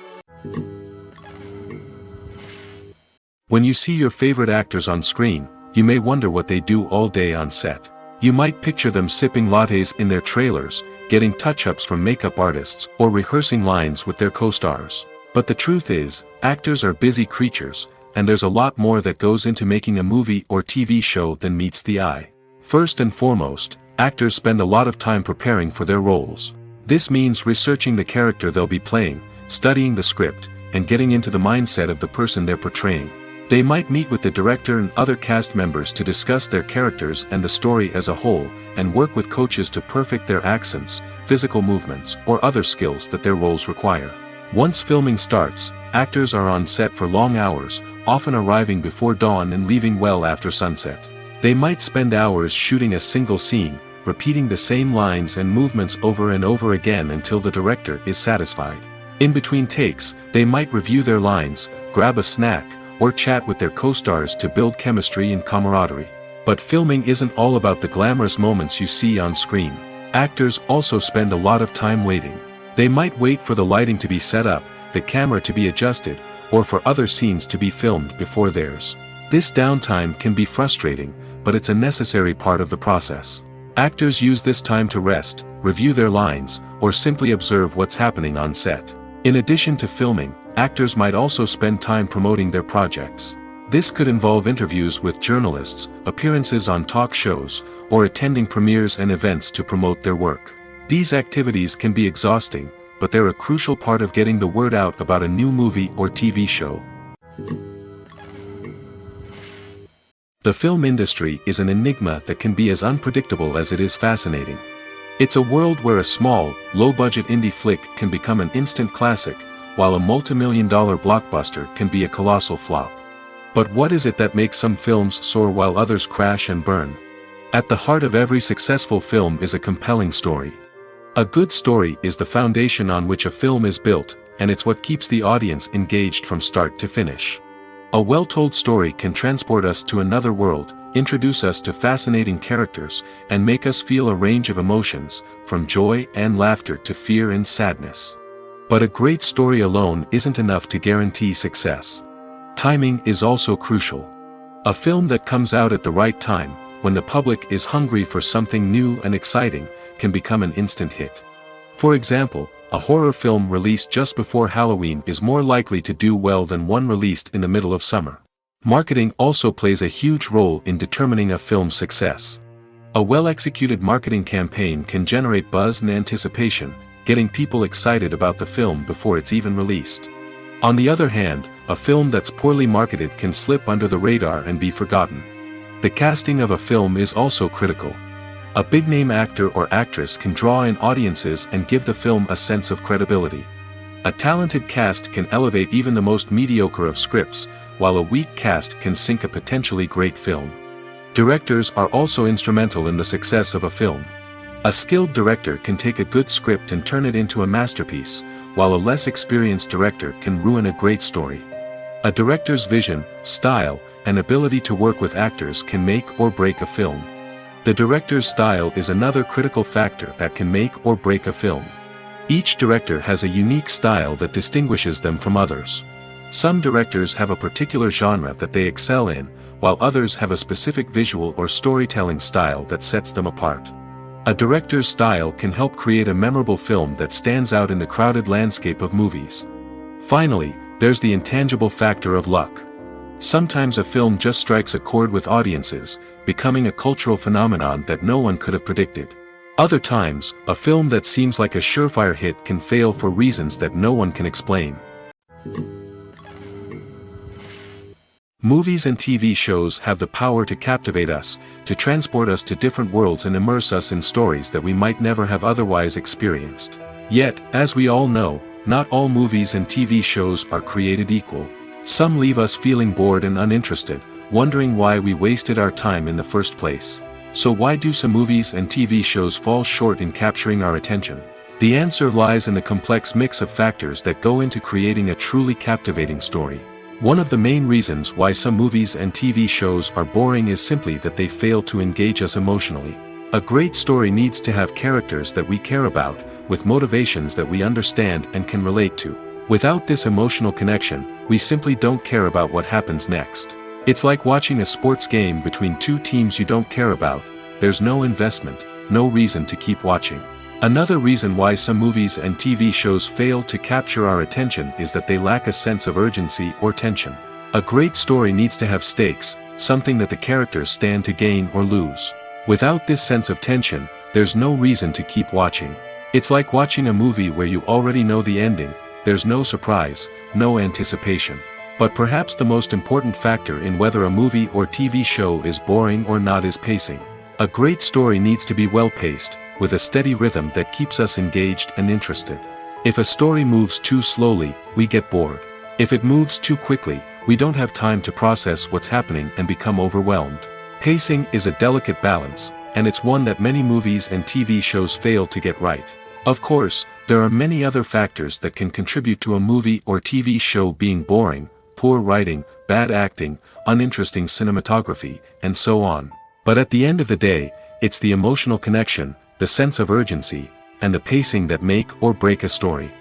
When you see your favorite actors on screen, you may wonder what they do all day on set. You might picture them sipping lattes in their trailers, getting touch-ups from makeup artists, or rehearsing lines with their co-stars. But the truth is, actors are busy creatures, and there's a lot more that goes into making a movie or TV show than meets the eye. First and foremost, actors spend a lot of time preparing for their roles. This means researching the character they'll be playing, studying the script, and getting into the mindset of the person they're portraying. They might meet with the director and other cast members to discuss their characters and the story as a whole, and work with coaches to perfect their accents, physical movements, or other skills that their roles require. Once filming starts, actors are on set for long hours, often arriving before dawn and leaving well after sunset. They might spend hours shooting a single scene, repeating the same lines and movements over and over again until the director is satisfied. In between takes, they might review their lines, grab a snack, or chat with their co-stars to build chemistry and camaraderie. But filming isn't all about the glamorous moments you see on screen. Actors also spend a lot of time waiting. They might wait for the lighting to be set up, the camera to be adjusted, or for other scenes to be filmed before theirs. This downtime can be frustrating, but it's a necessary part of the process. Actors use this time to rest, review their lines, or simply observe what's happening on set. In addition to filming, actors might also spend time promoting their projects. This could involve interviews with journalists, appearances on talk shows, or attending premieres and events to promote their work. These activities can be exhausting, but they're a crucial part of getting the word out about a new movie or TV show. The film industry is an enigma that can be as unpredictable as it is fascinating. It's a world where a small, low-budget indie flick can become an instant classic, while a multi-million-dollar blockbuster can be a colossal flop. But what is it that makes some films soar while others crash and burn? At the heart of every successful film is a compelling story. A good story is the foundation on which a film is built, and it's what keeps the audience engaged from start to finish. A well-told story can transport us to another world, introduce us to fascinating characters, and make us feel a range of emotions, from joy and laughter to fear and sadness. But a great story alone isn't enough to guarantee success. Timing is also crucial. A film that comes out at the right time, when the public is hungry for something new and exciting, can become an instant hit. For example, a horror film released just before Halloween is more likely to do well than one released in the middle of summer. Marketing also plays a huge role in determining a film's success. A well-executed marketing campaign can generate buzz and anticipation, getting people excited about the film before it's even released. On the other hand, a film that's poorly marketed can slip under the radar and be forgotten. The casting of a film is also critical. A big-name actor or actress can draw in audiences and give the film a sense of credibility. A talented cast can elevate even the most mediocre of scripts, while a weak cast can sink a potentially great film. Directors are also instrumental in the success of a film. A skilled director can take a good script and turn it into a masterpiece, while a less experienced director can ruin a great story. A director's vision, style, and ability to work with actors can make or break a film. The director's style is another critical factor that can make or break a film. Each director has a unique style that distinguishes them from others. Some directors have a particular genre that they excel in, while others have a specific visual or storytelling style that sets them apart. A director's style can help create a memorable film that stands out in the crowded landscape of movies. Finally, there's the intangible factor of luck. Sometimes a film just strikes a chord with audiences, becoming a cultural phenomenon that no one could have predicted. Other times, a film that seems like a surefire hit can fail for reasons that no one can explain. Movies and TV shows have the power to captivate us, to transport us to different worlds and immerse us in stories that we might never have otherwise experienced. Yet, as we all know, not all movies and TV shows are created equal. Some leave us feeling bored and uninterested, wondering why we wasted our time in the first place. So why do some movies and TV shows fall short in capturing our attention? The answer lies in the complex mix of factors that go into creating a truly captivating story. One of the main reasons why some movies and TV shows are boring is simply that they fail to engage us emotionally. A great story needs to have characters that we care about, with motivations that we understand and can relate to. Without this emotional connection, we simply don't care about what happens next. It's like watching a sports game between two teams you don't care about. There's no investment, no reason to keep watching. Another reason why some movies and TV shows fail to capture our attention is that they lack a sense of urgency or tension. A great story needs to have stakes, something that the characters stand to gain or lose. Without this sense of tension, there's no reason to keep watching. It's like watching a movie where you already know the ending. There's no surprise, no anticipation. But perhaps the most important factor in whether a movie or TV show is boring or not is pacing. A great story needs to be well-paced, with a steady rhythm that keeps us engaged and interested. If a story moves too slowly, we get bored. If it moves too quickly, we don't have time to process what's happening and become overwhelmed. Pacing is a delicate balance, and it's one that many movies and TV shows fail to get right. Of course, there are many other factors that can contribute to a movie or TV show being boring: poor writing, bad acting, uninteresting cinematography, and so on. But at the end of the day, it's the emotional connection, the sense of urgency, and the pacing that make or break a story.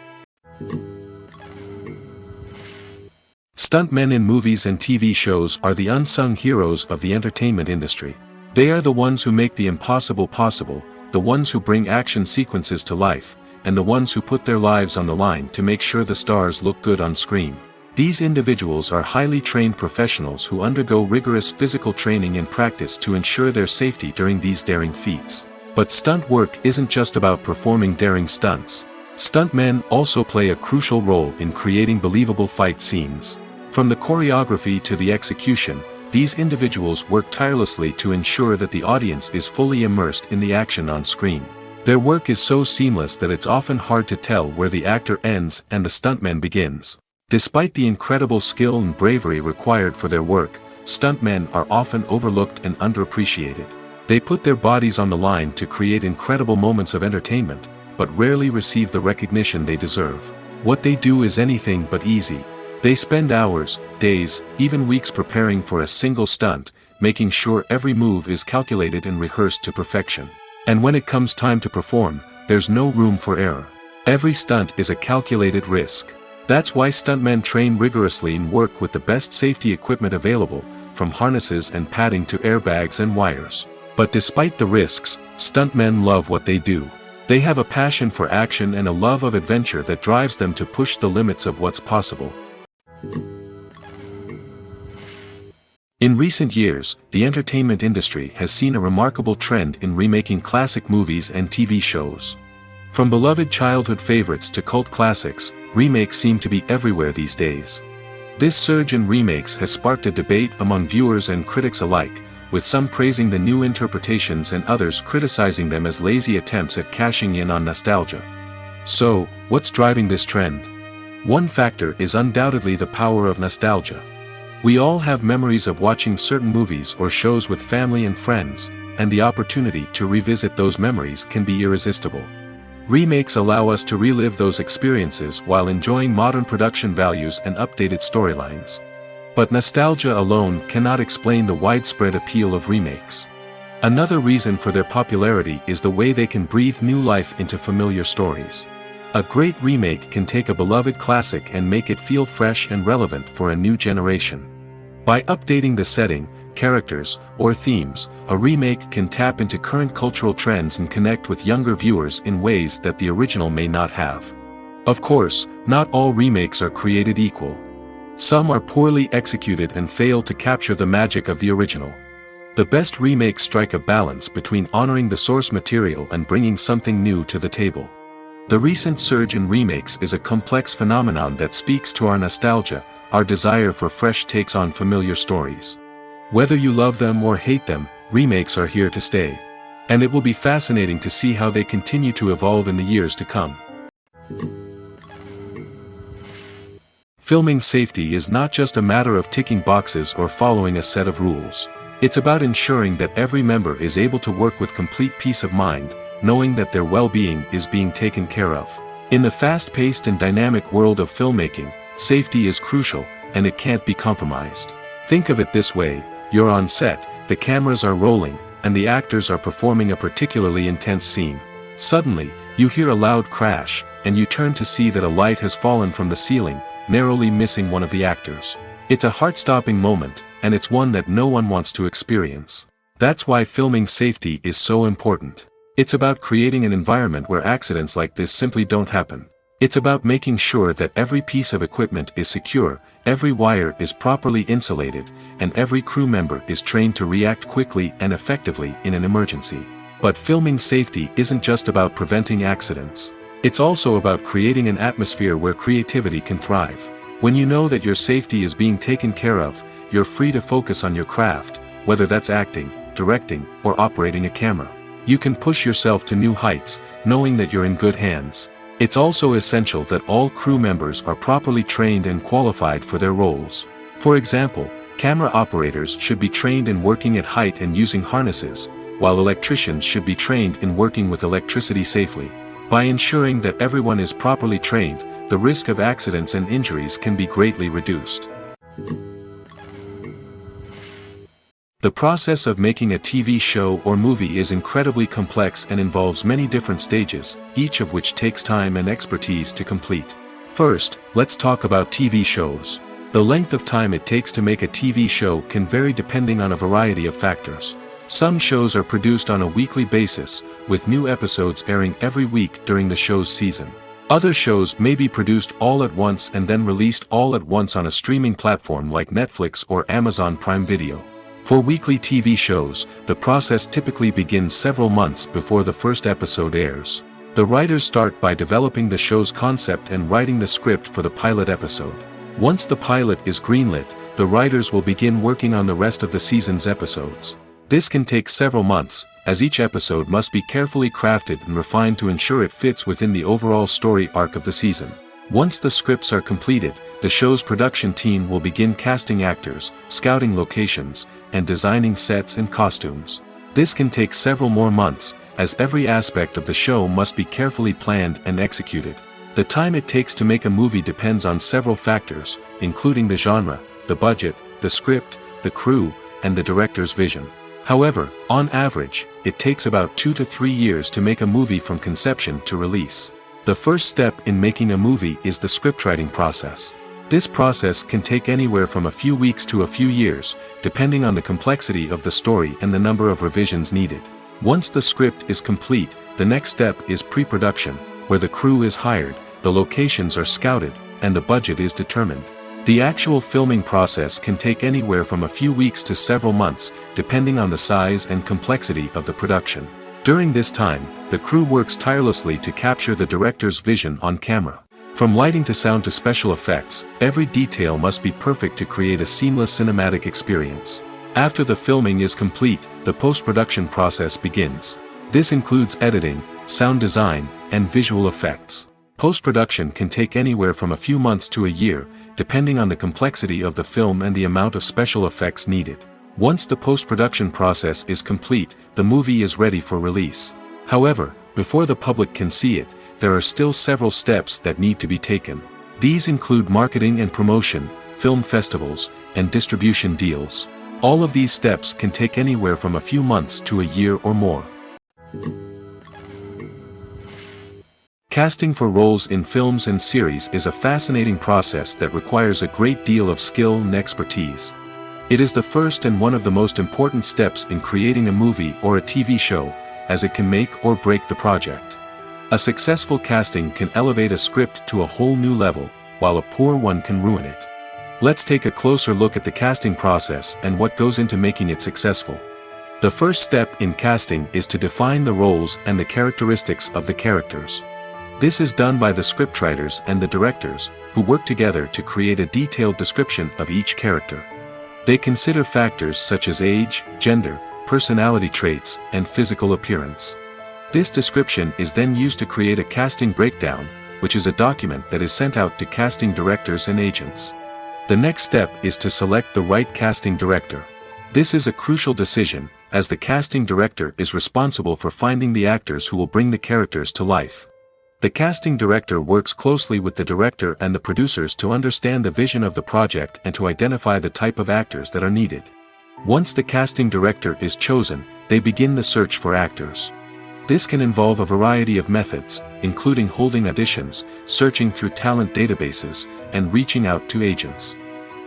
Stuntmen in movies and TV shows are the unsung heroes of the entertainment industry. They are the ones who make the impossible possible, the ones who bring action sequences to life, and the ones who put their lives on the line to make sure the stars look good on screen. These individuals are highly trained professionals who undergo rigorous physical training and practice to ensure their safety during these daring feats. But stunt work isn't just about performing daring stunts. Stuntmen also play a crucial role in creating believable fight scenes. From the choreography to the execution, these individuals work tirelessly to ensure that the audience is fully immersed in the action on screen. Their work is so seamless that it's often hard to tell where the actor ends and the stuntman begins. Despite the incredible skill and bravery required for their work, stuntmen are often overlooked and underappreciated. They put their bodies on the line to create incredible moments of entertainment, but rarely receive the recognition they deserve. What they do is anything but easy. They spend hours, days, even weeks preparing for a single stunt, making sure every move is calculated and rehearsed to perfection. And when it comes time to perform, there's no room for error. Every stunt is a calculated risk. That's why stuntmen train rigorously and work with the best safety equipment available, from harnesses and padding to airbags and wires. But despite the risks, stuntmen love what they do. They have a passion for action and a love of adventure that drives them to push the limits of what's possible. In recent years, the entertainment industry has seen a remarkable trend in remaking classic movies and TV shows. From beloved childhood favorites to cult classics, remakes seem to be everywhere these days. This surge in remakes has sparked a debate among viewers and critics alike, with some praising the new interpretations and others criticizing them as lazy attempts at cashing in on nostalgia. So, what's driving this trend? One factor is undoubtedly the power of nostalgia. We all have memories of watching certain movies or shows with family and friends, and the opportunity to revisit those memories can be irresistible. Remakes allow us to relive those experiences while enjoying modern production values and updated storylines. But nostalgia alone cannot explain the widespread appeal of remakes. Another reason for their popularity is the way they can breathe new life into familiar stories. A great remake can take a beloved classic and make it feel fresh and relevant for a new generation. By updating the setting, characters, or themes, a remake can tap into current cultural trends and connect with younger viewers in ways that the original may not have. Of course, not all remakes are created equal. Some are poorly executed and fail to capture the magic of the original. The best remakes strike a balance between honoring the source material and bringing something new to the table. The recent surge in remakes is a complex phenomenon that speaks to our nostalgia, our desire for fresh takes on familiar stories. Whether you love them or hate them, remakes are here to stay. And it will be fascinating to see how they continue to evolve in the years to come. Filming safety is not just a matter of ticking boxes or following a set of rules. It's about ensuring that every member is able to work with complete peace of mind, knowing that their well-being is being taken care of. In the fast-paced and dynamic world of filmmaking, safety is crucial, and it can't be compromised. Think of it this way: you're on set, the cameras are rolling, and the actors are performing a particularly intense scene. Suddenly, you hear a loud crash, and you turn to see that a light has fallen from the ceiling, narrowly missing one of the actors. It's a heart-stopping moment, and it's one that no one wants to experience. That's why filming safety is so important. It's about creating an environment where accidents like this simply don't happen. It's about making sure that every piece of equipment is secure, every wire is properly insulated, and every crew member is trained to react quickly and effectively in an emergency. But filming safety isn't just about preventing accidents. It's also about creating an atmosphere where creativity can thrive. When you know that your safety is being taken care of, you're free to focus on your craft, whether that's acting, directing, or operating a camera. You can push yourself to new heights, knowing that you're in good hands. It's also essential that all crew members are properly trained and qualified for their roles. For example, camera operators should be trained in working at height and using harnesses, while electricians should be trained in working with electricity safely. By ensuring that everyone is properly trained, the risk of accidents and injuries can be greatly reduced. The process of making a TV show or movie is incredibly complex and involves many different stages, each of which takes time and expertise to complete. First, let's talk about TV shows. The length of time it takes to make a TV show can vary depending on a variety of factors. Some shows are produced on a weekly basis, with new episodes airing every week during the show's season. Other shows may be produced all at once and then released all at once on a streaming platform like Netflix or Amazon Prime Video. For weekly TV shows, the process typically begins several months before the first episode airs. The writers start by developing the show's concept and writing the script for the pilot episode. Once the pilot is greenlit, the writers will begin working on the rest of the season's episodes. This can take several months, as each episode must be carefully crafted and refined to ensure it fits within the overall story arc of the season. Once the scripts are completed, the show's production team will begin casting actors, scouting locations, and designing sets and costumes. This can take several more months, as every aspect of the show must be carefully planned and executed. The time it takes to make a movie depends on several factors, including the genre, the budget, the script, the crew, and the director's vision. However, on average, it takes about 2 to 3 years to make a movie from conception to release. The first step in making a movie is the scriptwriting process. This process can take anywhere from a few weeks to a few years, depending on the complexity of the story and the number of revisions needed. Once the script is complete, the next step is pre-production, where the crew is hired, the locations are scouted, and the budget is determined. The actual filming process can take anywhere from a few weeks to several months, depending on the size and complexity of the production. During this time, the crew works tirelessly to capture the director's vision on camera. From lighting to sound to special effects, every detail must be perfect to create a seamless cinematic experience. After the filming is complete, the post-production process begins. This includes editing, sound design, and visual effects. Post-production can take anywhere from a few months to a year, depending on the complexity of the film and the amount of special effects needed. Once the post-production process is complete, the movie is ready for release. However, before the public can see it, there are still several steps that need to be taken. These include marketing and promotion, film festivals, and distribution deals. All of these steps can take anywhere from a few months to a year or more. Casting for roles in films and series is a fascinating process that requires a great deal of skill and expertise. It is the first and one of the most important steps in creating a movie or a TV show, as it can make or break the project. A successful casting can elevate a script to a whole new level, while a poor one can ruin it. Let's take a closer look at the casting process and what goes into making it successful. The first step in casting is to define the roles and the characteristics of the characters. This is done by the scriptwriters and the directors, who work together to create a detailed description of each character. They consider factors such as age, gender, personality traits, and physical appearance. This description is then used to create a casting breakdown, which is a document that is sent out to casting directors and agents. The next step is to select the right casting director. This is a crucial decision, as the casting director is responsible for finding the actors who will bring the characters to life. The casting director works closely with the director and the producers to understand the vision of the project and to identify the type of actors that are needed. Once the casting director is chosen, they begin the search for actors. This can involve a variety of methods, including holding auditions, searching through talent databases, and reaching out to agents.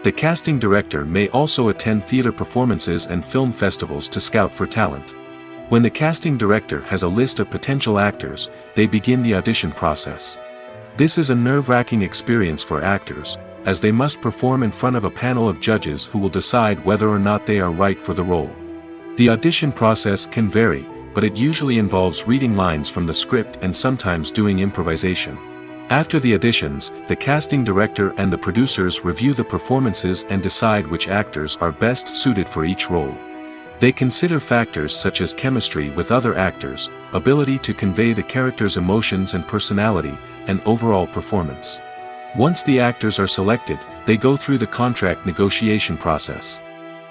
The casting director may also attend theater performances and film festivals to scout for talent. When the casting director has a list of potential actors, they begin the audition process. This is a nerve-wracking experience for actors, as they must perform in front of a panel of judges who will decide whether or not they are right for the role. The audition process can vary, but it usually involves reading lines from the script and sometimes doing improvisation. After the auditions, the casting director and the producers review the performances and decide which actors are best suited for each role. They consider factors such as chemistry with other actors, ability to convey the character's emotions and personality, and overall performance. Once the actors are selected, they go through the contract negotiation process.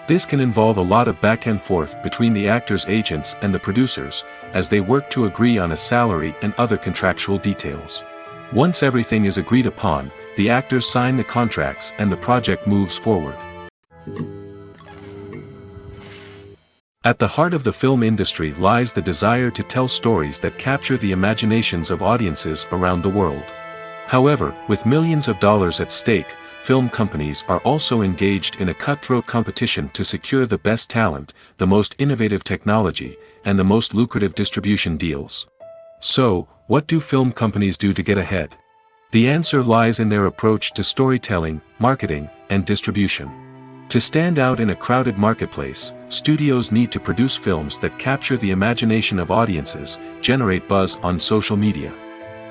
This can involve a lot of back and forth between the actors' agents and the producers, as they work to agree on a salary and other contractual details. Once everything is agreed upon, the actors sign the contracts and the project moves forward. At the heart of the film industry lies the desire to tell stories that capture the imaginations of audiences around the world. However, with millions of dollars at stake, film companies are also engaged in a cutthroat competition to secure the best talent, the most innovative technology, and the most lucrative distribution deals. So, what do film companies do to get ahead? The answer lies in their approach to storytelling, marketing, and distribution. To stand out in a crowded marketplace, studios need to produce films that capture the imagination of audiences, generate buzz on social media.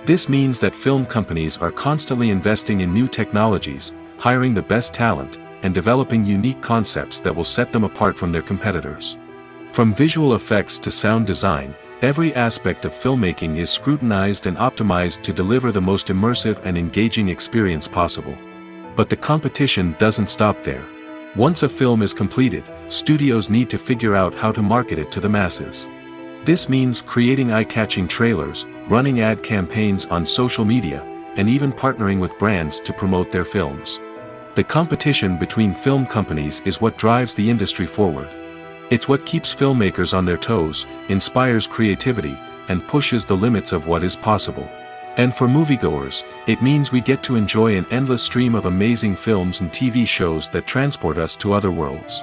This means that film companies are constantly investing in new technologies, hiring the best talent, and developing unique concepts that will set them apart from their competitors. From visual effects to sound design, Every aspect of filmmaking is scrutinized and optimized to deliver the most immersive and engaging experience possible. But the competition doesn't stop there. Once a film is completed, studios need to figure out how to market it to the masses. This means creating eye-catching trailers, running ad campaigns on social media, and even partnering with brands to promote their films. The competition between film companies is what drives the industry forward. It's what keeps filmmakers on their toes, inspires creativity, and pushes the limits of what is possible. And for moviegoers, it means we get to enjoy an endless stream of amazing films and TV shows that transport us to other worlds.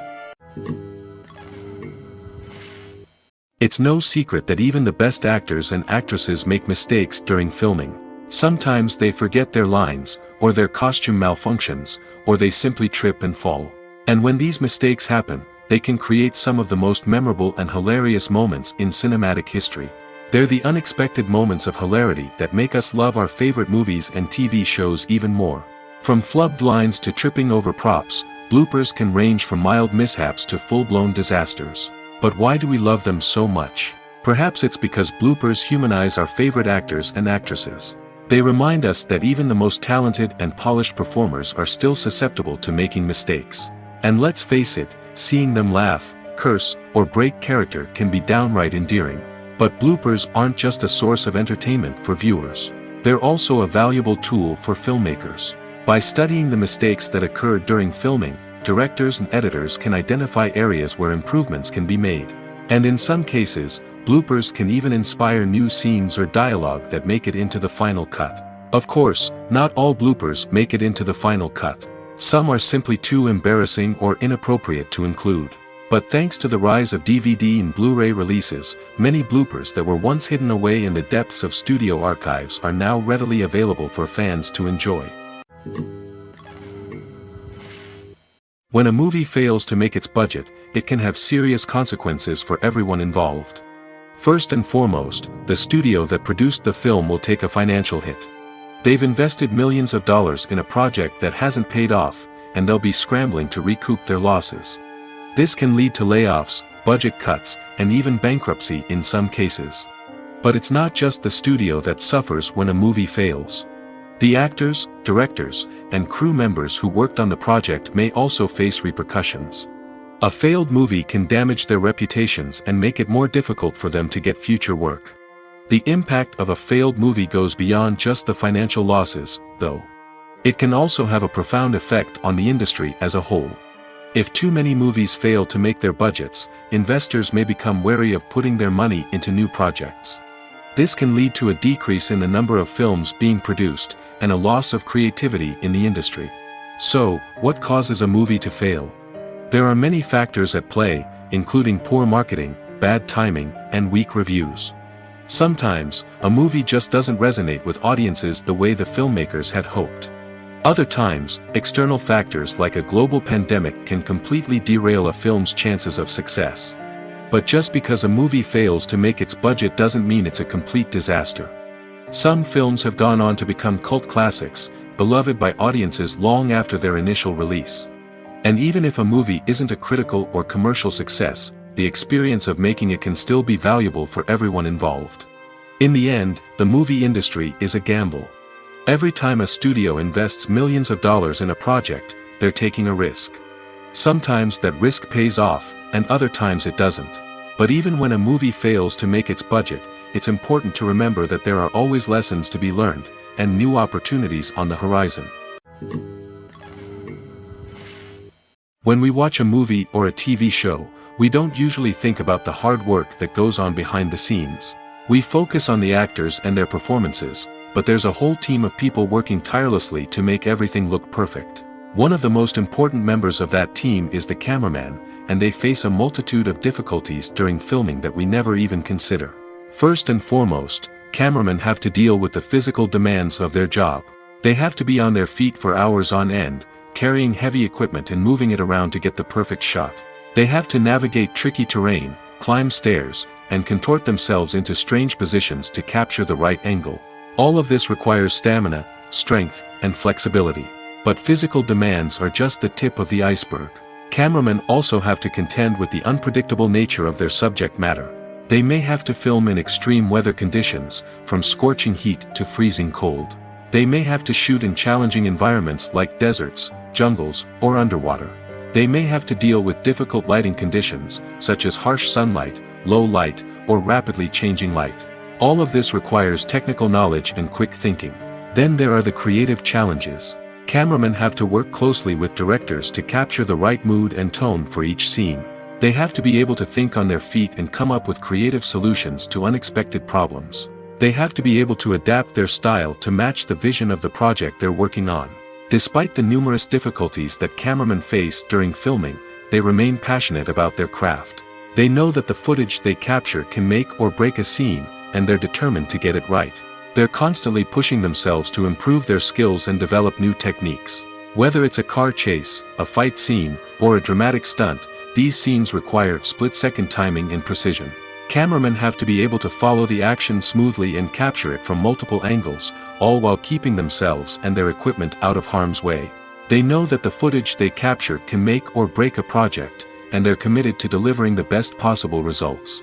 It's no secret that even the best actors and actresses make mistakes during filming. Sometimes they forget their lines, or their costume malfunctions, or they simply trip and fall. And when these mistakes happen, they can create some of the most memorable and hilarious moments in cinematic history. They're the unexpected moments of hilarity that make us love our favorite movies and TV shows even more. From flubbed lines to tripping over props, bloopers can range from mild mishaps to full-blown disasters. But why do we love them so much? Perhaps it's because bloopers humanize our favorite actors and actresses. They remind us that even the most talented and polished performers are still susceptible to making mistakes. And let's face it, seeing them laugh, curse, or break character can be downright endearing. But bloopers aren't just a source of entertainment for viewers. They're also a valuable tool for filmmakers. By studying the mistakes that occurred during filming, directors and editors can identify areas where improvements can be made. And in some cases, bloopers can even inspire new scenes or dialogue that make it into the final cut. Of course, not all bloopers make it into the final cut. Some are simply too embarrassing or inappropriate to include. But thanks to the rise of DVD and Blu-ray releases, many bloopers that were once hidden away in the depths of studio archives are now readily available for fans to enjoy. When a movie fails to make its budget, it can have serious consequences for everyone involved. First and foremost, the studio that produced the film will take a financial hit. They've invested millions of dollars in a project that hasn't paid off, and they'll be scrambling to recoup their losses. This can lead to layoffs, budget cuts, and even bankruptcy in some cases. But it's not just the studio that suffers when a movie fails. The actors, directors, and crew members who worked on the project may also face repercussions. A failed movie can damage their reputations and make it more difficult for them to get future work. The impact of a failed movie goes beyond just the financial losses, though. It can also have a profound effect on the industry as a whole. If too many movies fail to make their budgets, investors may become wary of putting their money into new projects. This can lead to a decrease in the number of films being produced, and a loss of creativity in the industry. So, what causes a movie to fail? There are many factors at play, including poor marketing, bad timing, and weak reviews. Sometimes, a movie just doesn't resonate with audiences the way the filmmakers had hoped. Other times, external factors like a global pandemic can completely derail a film's chances of success. But just because a movie fails to make its budget doesn't mean it's a complete disaster. Some films have gone on to become cult classics, beloved by audiences long after their initial release. And even if a movie isn't a critical or commercial success, the experience of making it can still be valuable for everyone involved. In the end, the movie industry is a gamble. Every time a studio invests millions of dollars in a project, they're taking a risk. Sometimes that risk pays off, and other times it doesn't. But even when a movie fails to make its budget, it's important to remember that there are always lessons to be learned, and new opportunities on the horizon. When we watch a movie or a TV show, we don't usually think about the hard work that goes on behind the scenes. We focus on the actors and their performances, but there's a whole team of people working tirelessly to make everything look perfect. One of the most important members of that team is the cameraman, and they face a multitude of difficulties during filming that we never even consider. First and foremost, cameramen have to deal with the physical demands of their job. They have to be on their feet for hours on end, carrying heavy equipment and moving it around to get the perfect shot. They have to navigate tricky terrain, climb stairs, and contort themselves into strange positions to capture the right angle. All of this requires stamina, strength, and flexibility. But physical demands are just the tip of the iceberg. Cameramen also have to contend with the unpredictable nature of their subject matter. They may have to film in extreme weather conditions, from scorching heat to freezing cold. They may have to shoot in challenging environments like deserts, jungles, or underwater. They may have to deal with difficult lighting conditions, such as harsh sunlight, low light, or rapidly changing light. All of this requires technical knowledge and quick thinking. Then there are the creative challenges. Cameramen have to work closely with directors to capture the right mood and tone for each scene. They have to be able to think on their feet and come up with creative solutions to unexpected problems. They have to be able to adapt their style to match the vision of the project they're working on. Despite the numerous difficulties that cameramen face during filming, they remain passionate about their craft. They know that the footage they capture can make or break a scene, and they're determined to get it right. They're constantly pushing themselves to improve their skills and develop new techniques. Whether it's a car chase, a fight scene, or a dramatic stunt, these scenes require split-second timing and precision. Cameramen have to be able to follow the action smoothly and capture it from multiple angles, all while keeping themselves and their equipment out of harm's way. They know that the footage they capture can make or break a project, and they're committed to delivering the best possible results.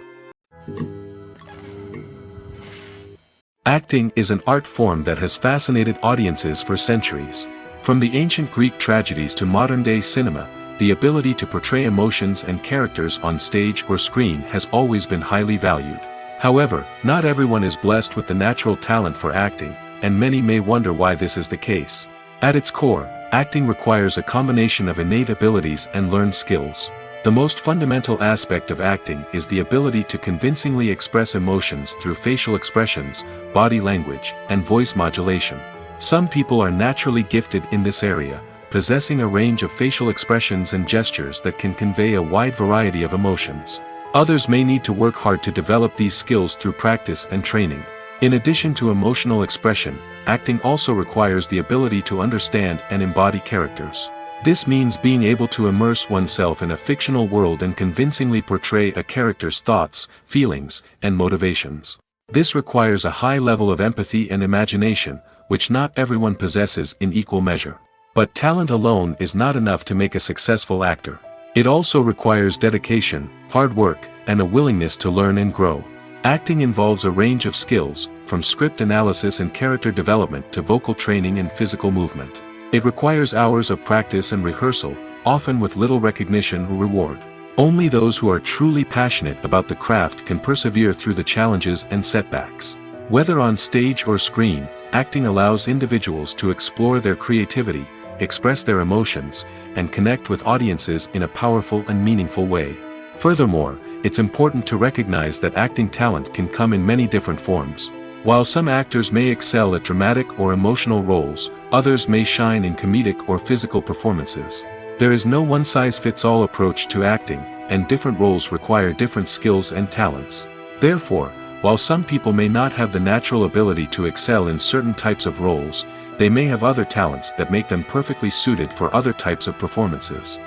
Acting is an art form that has fascinated audiences for centuries. From the ancient Greek tragedies to modern-day cinema, the ability to portray emotions and characters on stage or screen has always been highly valued. However, not everyone is blessed with the natural talent for acting, and many may wonder why this is the case. At its core, acting requires a combination of innate abilities and learned skills. The most fundamental aspect of acting is the ability to convincingly express emotions through facial expressions, body language, and voice modulation. Some people are naturally gifted in this area, possessing a range of facial expressions and gestures that can convey a wide variety of emotions. Others may need to work hard to develop these skills through practice and training. In addition to emotional expression, acting also requires the ability to understand and embody characters. This means being able to immerse oneself in a fictional world and convincingly portray a character's thoughts, feelings, and motivations. This requires a high level of empathy and imagination, which not everyone possesses in equal measure. But talent alone is not enough to make a successful actor. It also requires dedication, hard work, and a willingness to learn and grow. Acting involves a range of skills, from script analysis and character development to vocal training and physical movement. It requires hours of practice and rehearsal, often with little recognition or reward. Only those who are truly passionate about the craft can persevere through the challenges and setbacks. Whether on stage or screen, acting allows individuals to explore their creativity, express their emotions, and connect with audiences in a powerful and meaningful way. Furthermore, it's important to recognize that acting talent can come in many different forms. While some actors may excel at dramatic or emotional roles, others may shine in comedic or physical performances. There is no one-size-fits-all approach to acting, and different roles require different skills and talents. Therefore, while some people may not have the natural ability to excel in certain types of roles, they may have other talents that make them perfectly suited for other types of performances.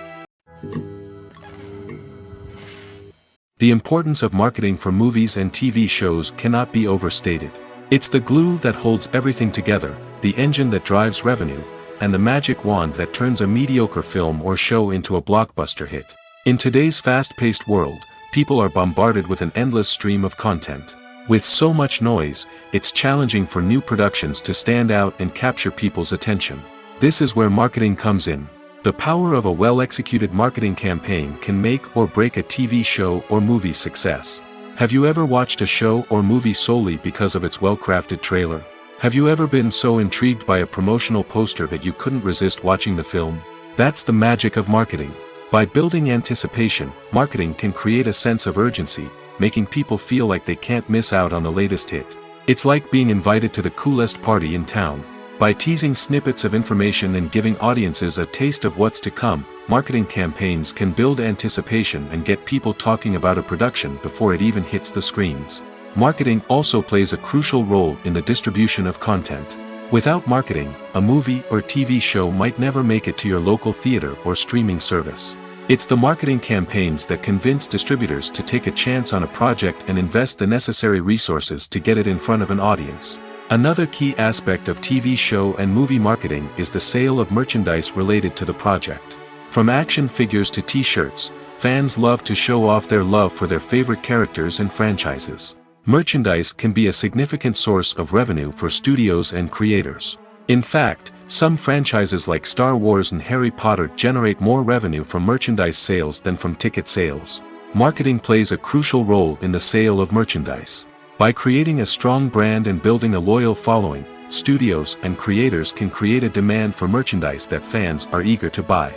The importance of marketing for movies and TV shows cannot be overstated. It's the glue that holds everything together, the engine that drives revenue, and the magic wand that turns a mediocre film or show into a blockbuster hit. In today's fast-paced world, people are bombarded with an endless stream of content. With so much noise, it's challenging for new productions to stand out and capture people's attention. This is where marketing comes in. The power of a well-executed marketing campaign can make or break a TV show or movie's success. Have you ever watched a show or movie solely because of its well-crafted trailer? Have you ever been so intrigued by a promotional poster that you couldn't resist watching the film? That's the magic of marketing. By building anticipation, marketing can create a sense of urgency, making people feel like they can't miss out on the latest hit. It's like being invited to the coolest party in town. By teasing snippets of information and giving audiences a taste of what's to come, marketing campaigns can build anticipation and get people talking about a production before it even hits the screens. Marketing also plays a crucial role in the distribution of content. Without marketing, a movie or TV show might never make it to your local theater or streaming service. It's the marketing campaigns that convince distributors to take a chance on a project and invest the necessary resources to get it in front of an audience. Another key aspect of TV show and movie marketing is the sale of merchandise related to the project. From action figures to t-shirts, fans love to show off their love for their favorite characters and franchises. Merchandise can be a significant source of revenue for studios and creators. In fact, some franchises like Star Wars and Harry Potter generate more revenue from merchandise sales than from ticket sales. Marketing plays a crucial role in the sale of merchandise. By creating a strong brand and building a loyal following, studios and creators can create a demand for merchandise that fans are eager to buy.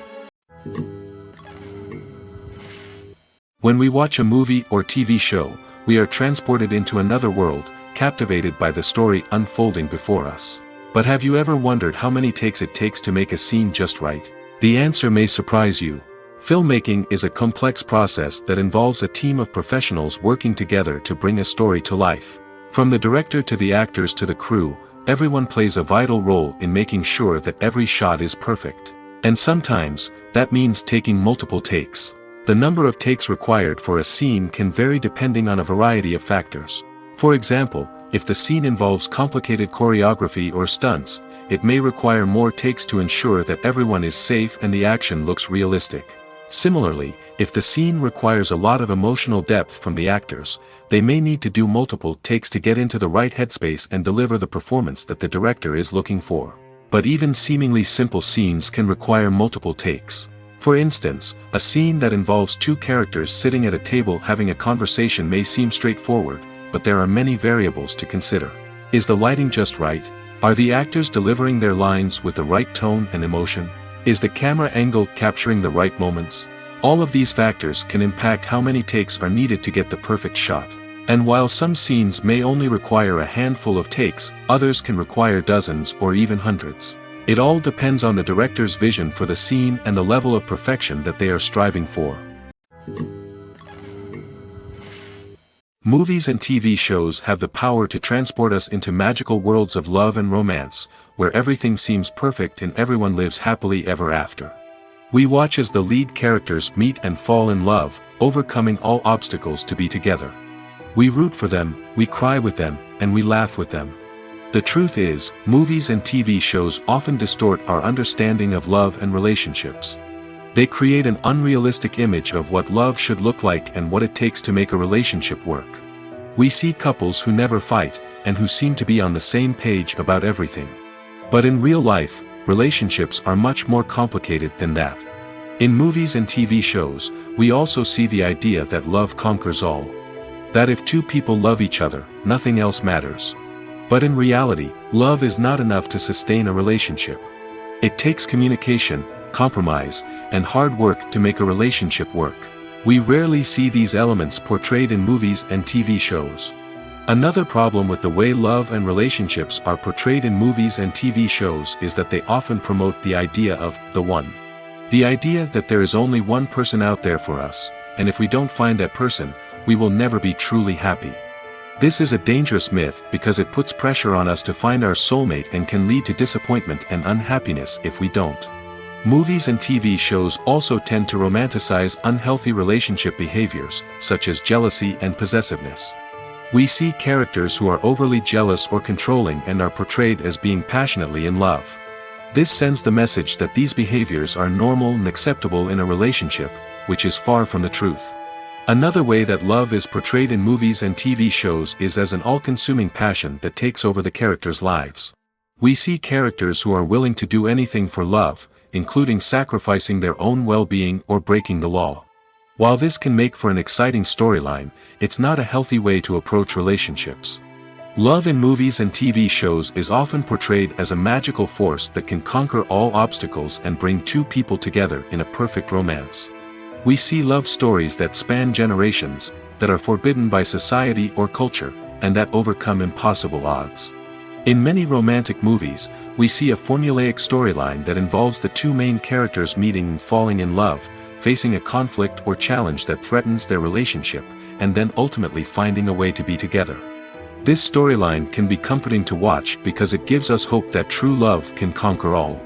When we watch a movie or TV show, we are transported into another world, captivated by the story unfolding before us. But have you ever wondered how many takes it takes to make a scene just right? The answer may surprise you. Filmmaking is a complex process that involves a team of professionals working together to bring a story to life. From the director to the actors to the crew, everyone plays a vital role in making sure that every shot is perfect. And sometimes, that means taking multiple takes. The number of takes required for a scene can vary depending on a variety of factors. For example, if the scene involves complicated choreography or stunts, it may require more takes to ensure that everyone is safe and the action looks realistic. Similarly, if the scene requires a lot of emotional depth from the actors, they may need to do multiple takes to get into the right headspace and deliver the performance that the director is looking for. But even seemingly simple scenes can require multiple takes. For instance, a scene that involves two characters sitting at a table having a conversation may seem straightforward, but there are many variables to consider. Is the lighting just right? Are the actors delivering their lines with the right tone and emotion? Is the camera angle capturing the right moments? All of these factors can impact how many takes are needed to get the perfect shot. And while some scenes may only require a handful of takes, others can require dozens or even hundreds. It all depends on the director's vision for the scene and the level of perfection that they are striving for. Movies and TV shows have the power to transport us into magical worlds of love and romance, where everything seems perfect and everyone lives happily ever after. We watch as the lead characters meet and fall in love, overcoming all obstacles to be together. We root for them, we cry with them, and we laugh with them. The truth is, movies and TV shows often distort our understanding of love and relationships. They create an unrealistic image of what love should look like and what it takes to make a relationship work. We see couples who never fight, and who seem to be on the same page about everything. But in real life, relationships are much more complicated than that. In movies and TV shows, we also see the idea that love conquers all. That if two people love each other, nothing else matters. But in reality, love is not enough to sustain a relationship. It takes communication, compromise, and hard work to make a relationship work. We rarely see these elements portrayed in movies and TV shows. Another problem with the way love and relationships are portrayed in movies and TV shows is that they often promote the idea of the one. The idea that there is only one person out there for us, and if we don't find that person, we will never be truly happy. This is a dangerous myth because it puts pressure on us to find our soulmate and can lead to disappointment and unhappiness if we don't. Movies and TV shows also tend to romanticize unhealthy relationship behaviors, such as jealousy and possessiveness. We see characters who are overly jealous or controlling and are portrayed as being passionately in love. This sends the message that these behaviors are normal and acceptable in a relationship, which is far from the truth. Another way that love is portrayed in movies and TV shows is as an all-consuming passion that takes over the characters' lives. We see characters who are willing to do anything for love, including sacrificing their own well-being or breaking the law. While this can make for an exciting storyline, it's not a healthy way to approach relationships. Love in movies and TV shows is often portrayed as a magical force that can conquer all obstacles and bring two people together in a perfect romance. We see love stories that span generations, that are forbidden by society or culture, and that overcome impossible odds. In many romantic movies, we see a formulaic storyline that involves the two main characters meeting and falling in love, facing a conflict or challenge that threatens their relationship, and then ultimately finding a way to be together. This storyline can be comforting to watch because it gives us hope that true love can conquer all.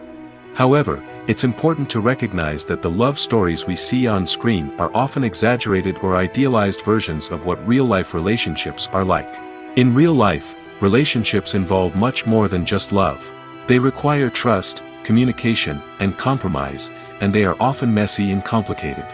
However, it's important to recognize that the love stories we see on screen are often exaggerated or idealized versions of what real-life relationships are like. In real life, relationships involve much more than just love. They require trust, communication, and compromise, and they are often messy and complicated.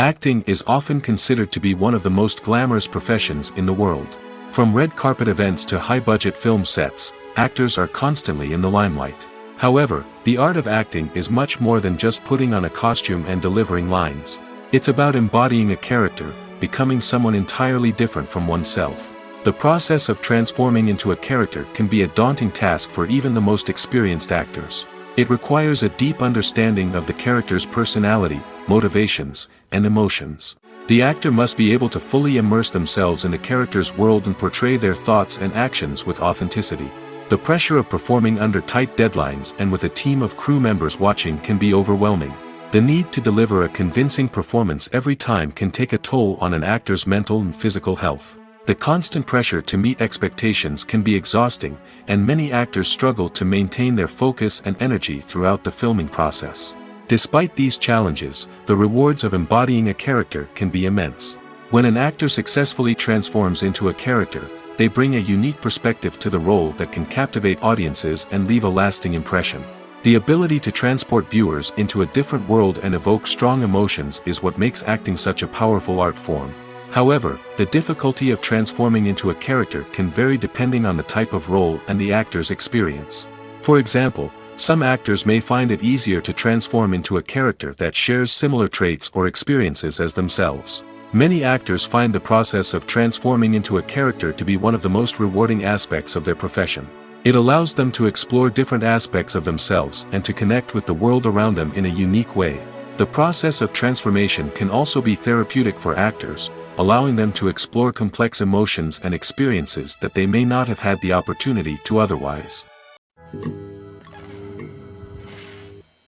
Acting is often considered to be one of the most glamorous professions in the world. From red carpet events to high-budget film sets, actors are constantly in the limelight. However, the art of acting is much more than just putting on a costume and delivering lines. It's about embodying a character, becoming someone entirely different from oneself. The process of transforming into a character can be a daunting task for even the most experienced actors. It requires a deep understanding of the character's personality, motivations, and emotions. The actor must be able to fully immerse themselves in the character's world and portray their thoughts and actions with authenticity. The pressure of performing under tight deadlines and with a team of crew members watching can be overwhelming. The need to deliver a convincing performance every time can take a toll on an actor's mental and physical health. The constant pressure to meet expectations can be exhausting, and many actors struggle to maintain their focus and energy throughout the filming process. Despite these challenges, the rewards of embodying a character can be immense. When an actor successfully transforms into a character, they bring a unique perspective to the role that can captivate audiences and leave a lasting impression. The ability to transport viewers into a different world and evoke strong emotions is what makes acting such a powerful art form. However, the difficulty of transforming into a character can vary depending on the type of role and the actor's experience. For example, some actors may find it easier to transform into a character that shares similar traits or experiences as themselves. Many actors find the process of transforming into a character to be one of the most rewarding aspects of their profession. It allows them to explore different aspects of themselves and to connect with the world around them in a unique way. The process of transformation can also be therapeutic for actors, allowing them to explore complex emotions and experiences that they may not have had the opportunity to otherwise.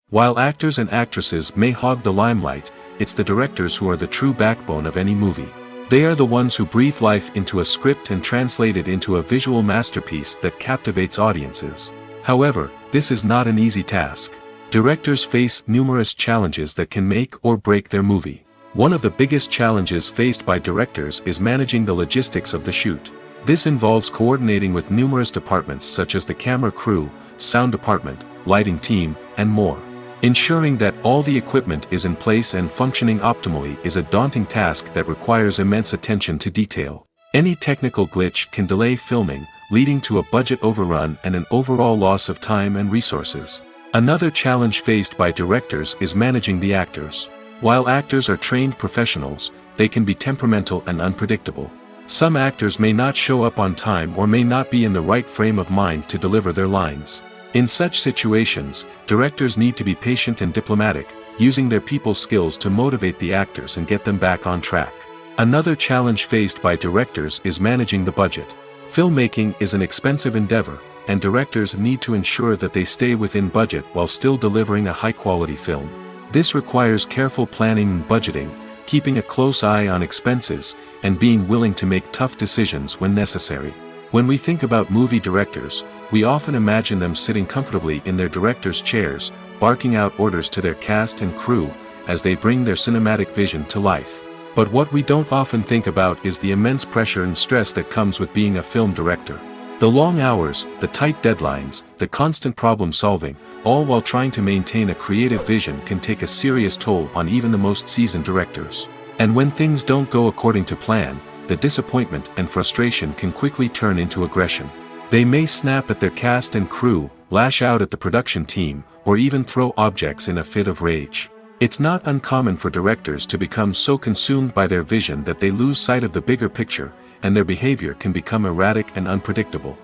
While actors and actresses may hog the limelight, it's the directors who are the true backbone of any movie. They are the ones who breathe life into a script and translate it into a visual masterpiece that captivates audiences. However, this is not an easy task. Directors face numerous challenges that can make or break their movie. One of the biggest challenges faced by directors is managing the logistics of the shoot. This involves coordinating with numerous departments such as the camera crew, sound department, lighting team, and more. Ensuring that all the equipment is in place and functioning optimally is a daunting task that requires immense attention to detail. Any technical glitch can delay filming, leading to a budget overrun and an overall loss of time and resources. Another challenge faced by directors is managing the actors. While actors are trained professionals, they can be temperamental and unpredictable. Some actors may not show up on time or may not be in the right frame of mind to deliver their lines. In such situations, directors need to be patient and diplomatic, using their people skills to motivate the actors and get them back on track. Another challenge faced by directors is managing the budget. Filmmaking is an expensive endeavor, and directors need to ensure that they stay within budget while still delivering a high-quality film. This requires careful planning and budgeting, keeping a close eye on expenses, and being willing to make tough decisions when necessary. When we think about movie directors, we often imagine them sitting comfortably in their director's chairs, barking out orders to their cast and crew, as they bring their cinematic vision to life. But what we don't often think about is the immense pressure and stress that comes with being a film director. The long hours, the tight deadlines, the constant problem solving, all while trying to maintain a creative vision can take a serious toll on even the most seasoned directors. And when things don't go according to plan, the disappointment and frustration can quickly turn into aggression. They may snap at their cast and crew, lash out at the production team, or even throw objects in a fit of rage. It's not uncommon for directors to become so consumed by their vision that they lose sight of the bigger picture, and their behavior can become erratic and unpredictable.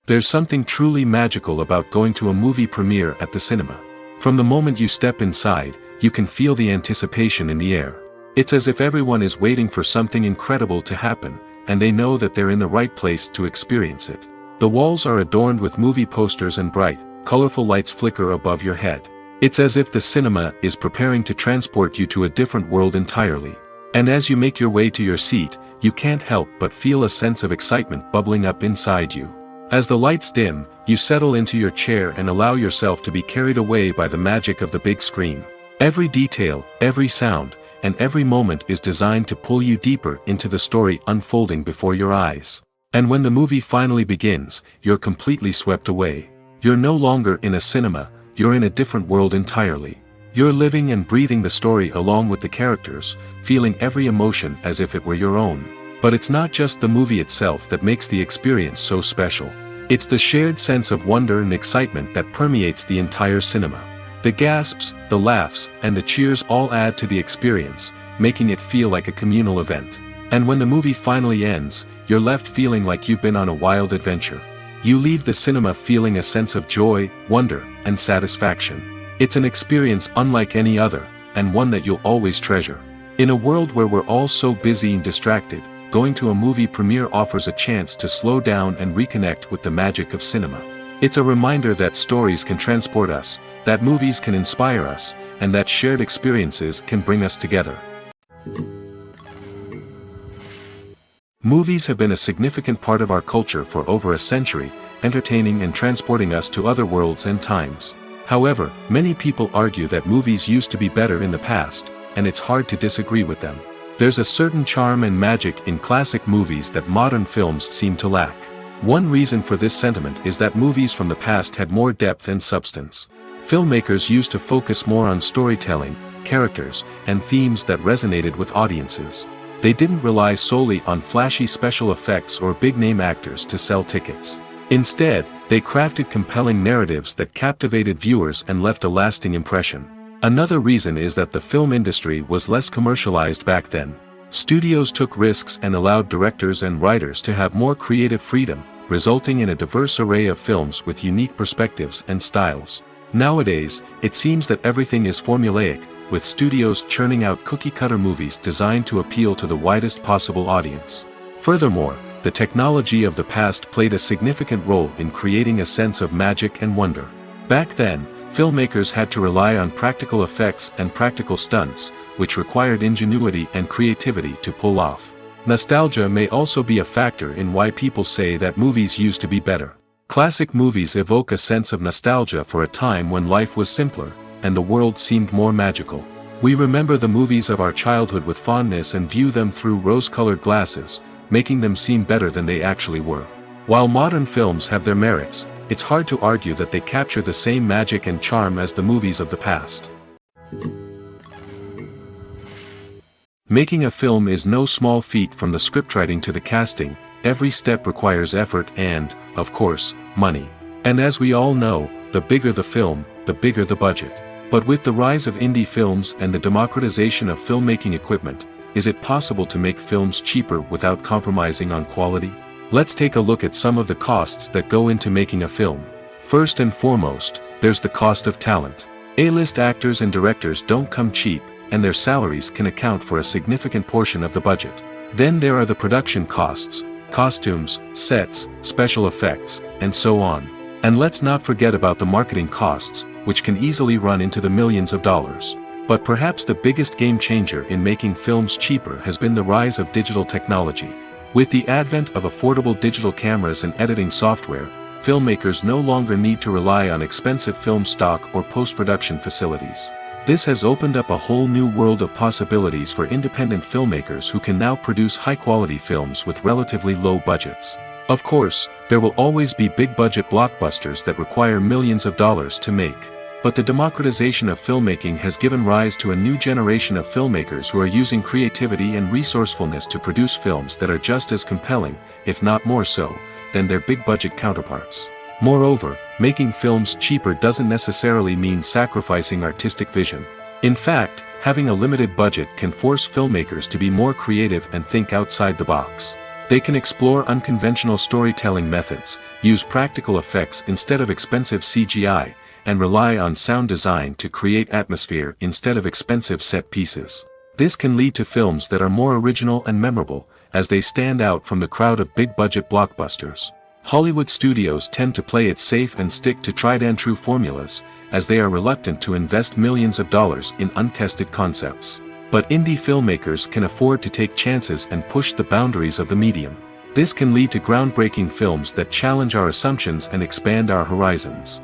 There's something truly magical about going to a movie premiere at the cinema. From the moment you step inside, you can feel the anticipation in the air. It's as if everyone is waiting for something incredible to happen, and they know that they're in the right place to experience it. The walls are adorned with movie posters and bright, colorful lights flicker above your head. It's as if the cinema is preparing to transport you to a different world entirely. And as you make your way to your seat, you can't help but feel a sense of excitement bubbling up inside you. As the lights dim, you settle into your chair and allow yourself to be carried away by the magic of the big screen. Every detail, every sound, and every moment is designed to pull you deeper into the story unfolding before your eyes. And when the movie finally begins, you're completely swept away. You're no longer in a cinema, you're in a different world entirely. You're living and breathing the story along with the characters, feeling every emotion as if it were your own. But it's not just the movie itself that makes the experience so special. It's the shared sense of wonder and excitement that permeates the entire cinema. The gasps, the laughs, and the cheers all add to the experience, making it feel like a communal event. And when the movie finally ends, you're left feeling like you've been on a wild adventure. You leave the cinema feeling a sense of joy, wonder, and satisfaction. It's an experience unlike any other, and one that you'll always treasure. In a world where we're all so busy and distracted, going to a movie premiere offers a chance to slow down and reconnect with the magic of cinema. It's a reminder that stories can transport us, that movies can inspire us, and that shared experiences can bring us together. Movies have been a significant part of our culture for over a century, entertaining and transporting us to other worlds and times. However, many people argue that movies used to be better in the past, and it's hard to disagree with them. There's a certain charm and magic in classic movies that modern films seem to lack. One reason for this sentiment is that movies from the past had more depth and substance. Filmmakers used to focus more on storytelling, characters, and themes that resonated with audiences. They didn't rely solely on flashy special effects or big-name actors to sell tickets. Instead, they crafted compelling narratives that captivated viewers and left a lasting impression. Another reason is that the film industry was less commercialized back then. Studios took risks and allowed directors and writers to have more creative freedom, resulting in a diverse array of films with unique perspectives and styles. Nowadays, it seems that everything is formulaic, with studios churning out cookie-cutter movies designed to appeal to the widest possible audience. Furthermore, the technology of the past played a significant role in creating a sense of magic and wonder. Back then, filmmakers had to rely on practical effects and practical stunts, which required ingenuity and creativity to pull off. Nostalgia may also be a factor in why people say that movies used to be better. Classic movies evoke a sense of nostalgia for a time when life was simpler, and the world seemed more magical. We remember the movies of our childhood with fondness and view them through rose-colored glasses, making them seem better than they actually were. While modern films have their merits, it's hard to argue that they capture the same magic and charm as the movies of the past. Making a film is no small feat. From the scriptwriting to the casting, every step requires effort and, of course, money. And as we all know, the bigger the film, the bigger the budget. But with the rise of indie films and the democratization of filmmaking equipment, is it possible to make films cheaper without compromising on quality? Let's take a look at some of the costs that go into making a film. First and foremost, there's the cost of talent. A-list actors and directors don't come cheap, and their salaries can account for a significant portion of the budget. Then there are the production costs, costumes, sets, special effects, and so on. And let's not forget about the marketing costs, which can easily run into the millions of dollars. But perhaps the biggest game changer in making films cheaper has been the rise of digital technology. With the advent of affordable digital cameras and editing software, filmmakers no longer need to rely on expensive film stock or post-production facilities. This has opened up a whole new world of possibilities for independent filmmakers who can now produce high-quality films with relatively low budgets. Of course, there will always be big-budget blockbusters that require millions of dollars to make. But the democratization of filmmaking has given rise to a new generation of filmmakers who are using creativity and resourcefulness to produce films that are just as compelling, if not more so, than their big-budget counterparts. Moreover, making films cheaper doesn't necessarily mean sacrificing artistic vision. In fact, having a limited budget can force filmmakers to be more creative and think outside the box. They can explore unconventional storytelling methods, use practical effects instead of expensive CGI, and rely on sound design to create atmosphere instead of expensive set pieces. This can lead to films that are more original and memorable, as they stand out from the crowd of big-budget blockbusters. Hollywood studios tend to play it safe and stick to tried-and-true formulas, as they are reluctant to invest millions of dollars in untested concepts. But indie filmmakers can afford to take chances and push the boundaries of the medium. This can lead to groundbreaking films that challenge our assumptions and expand our horizons.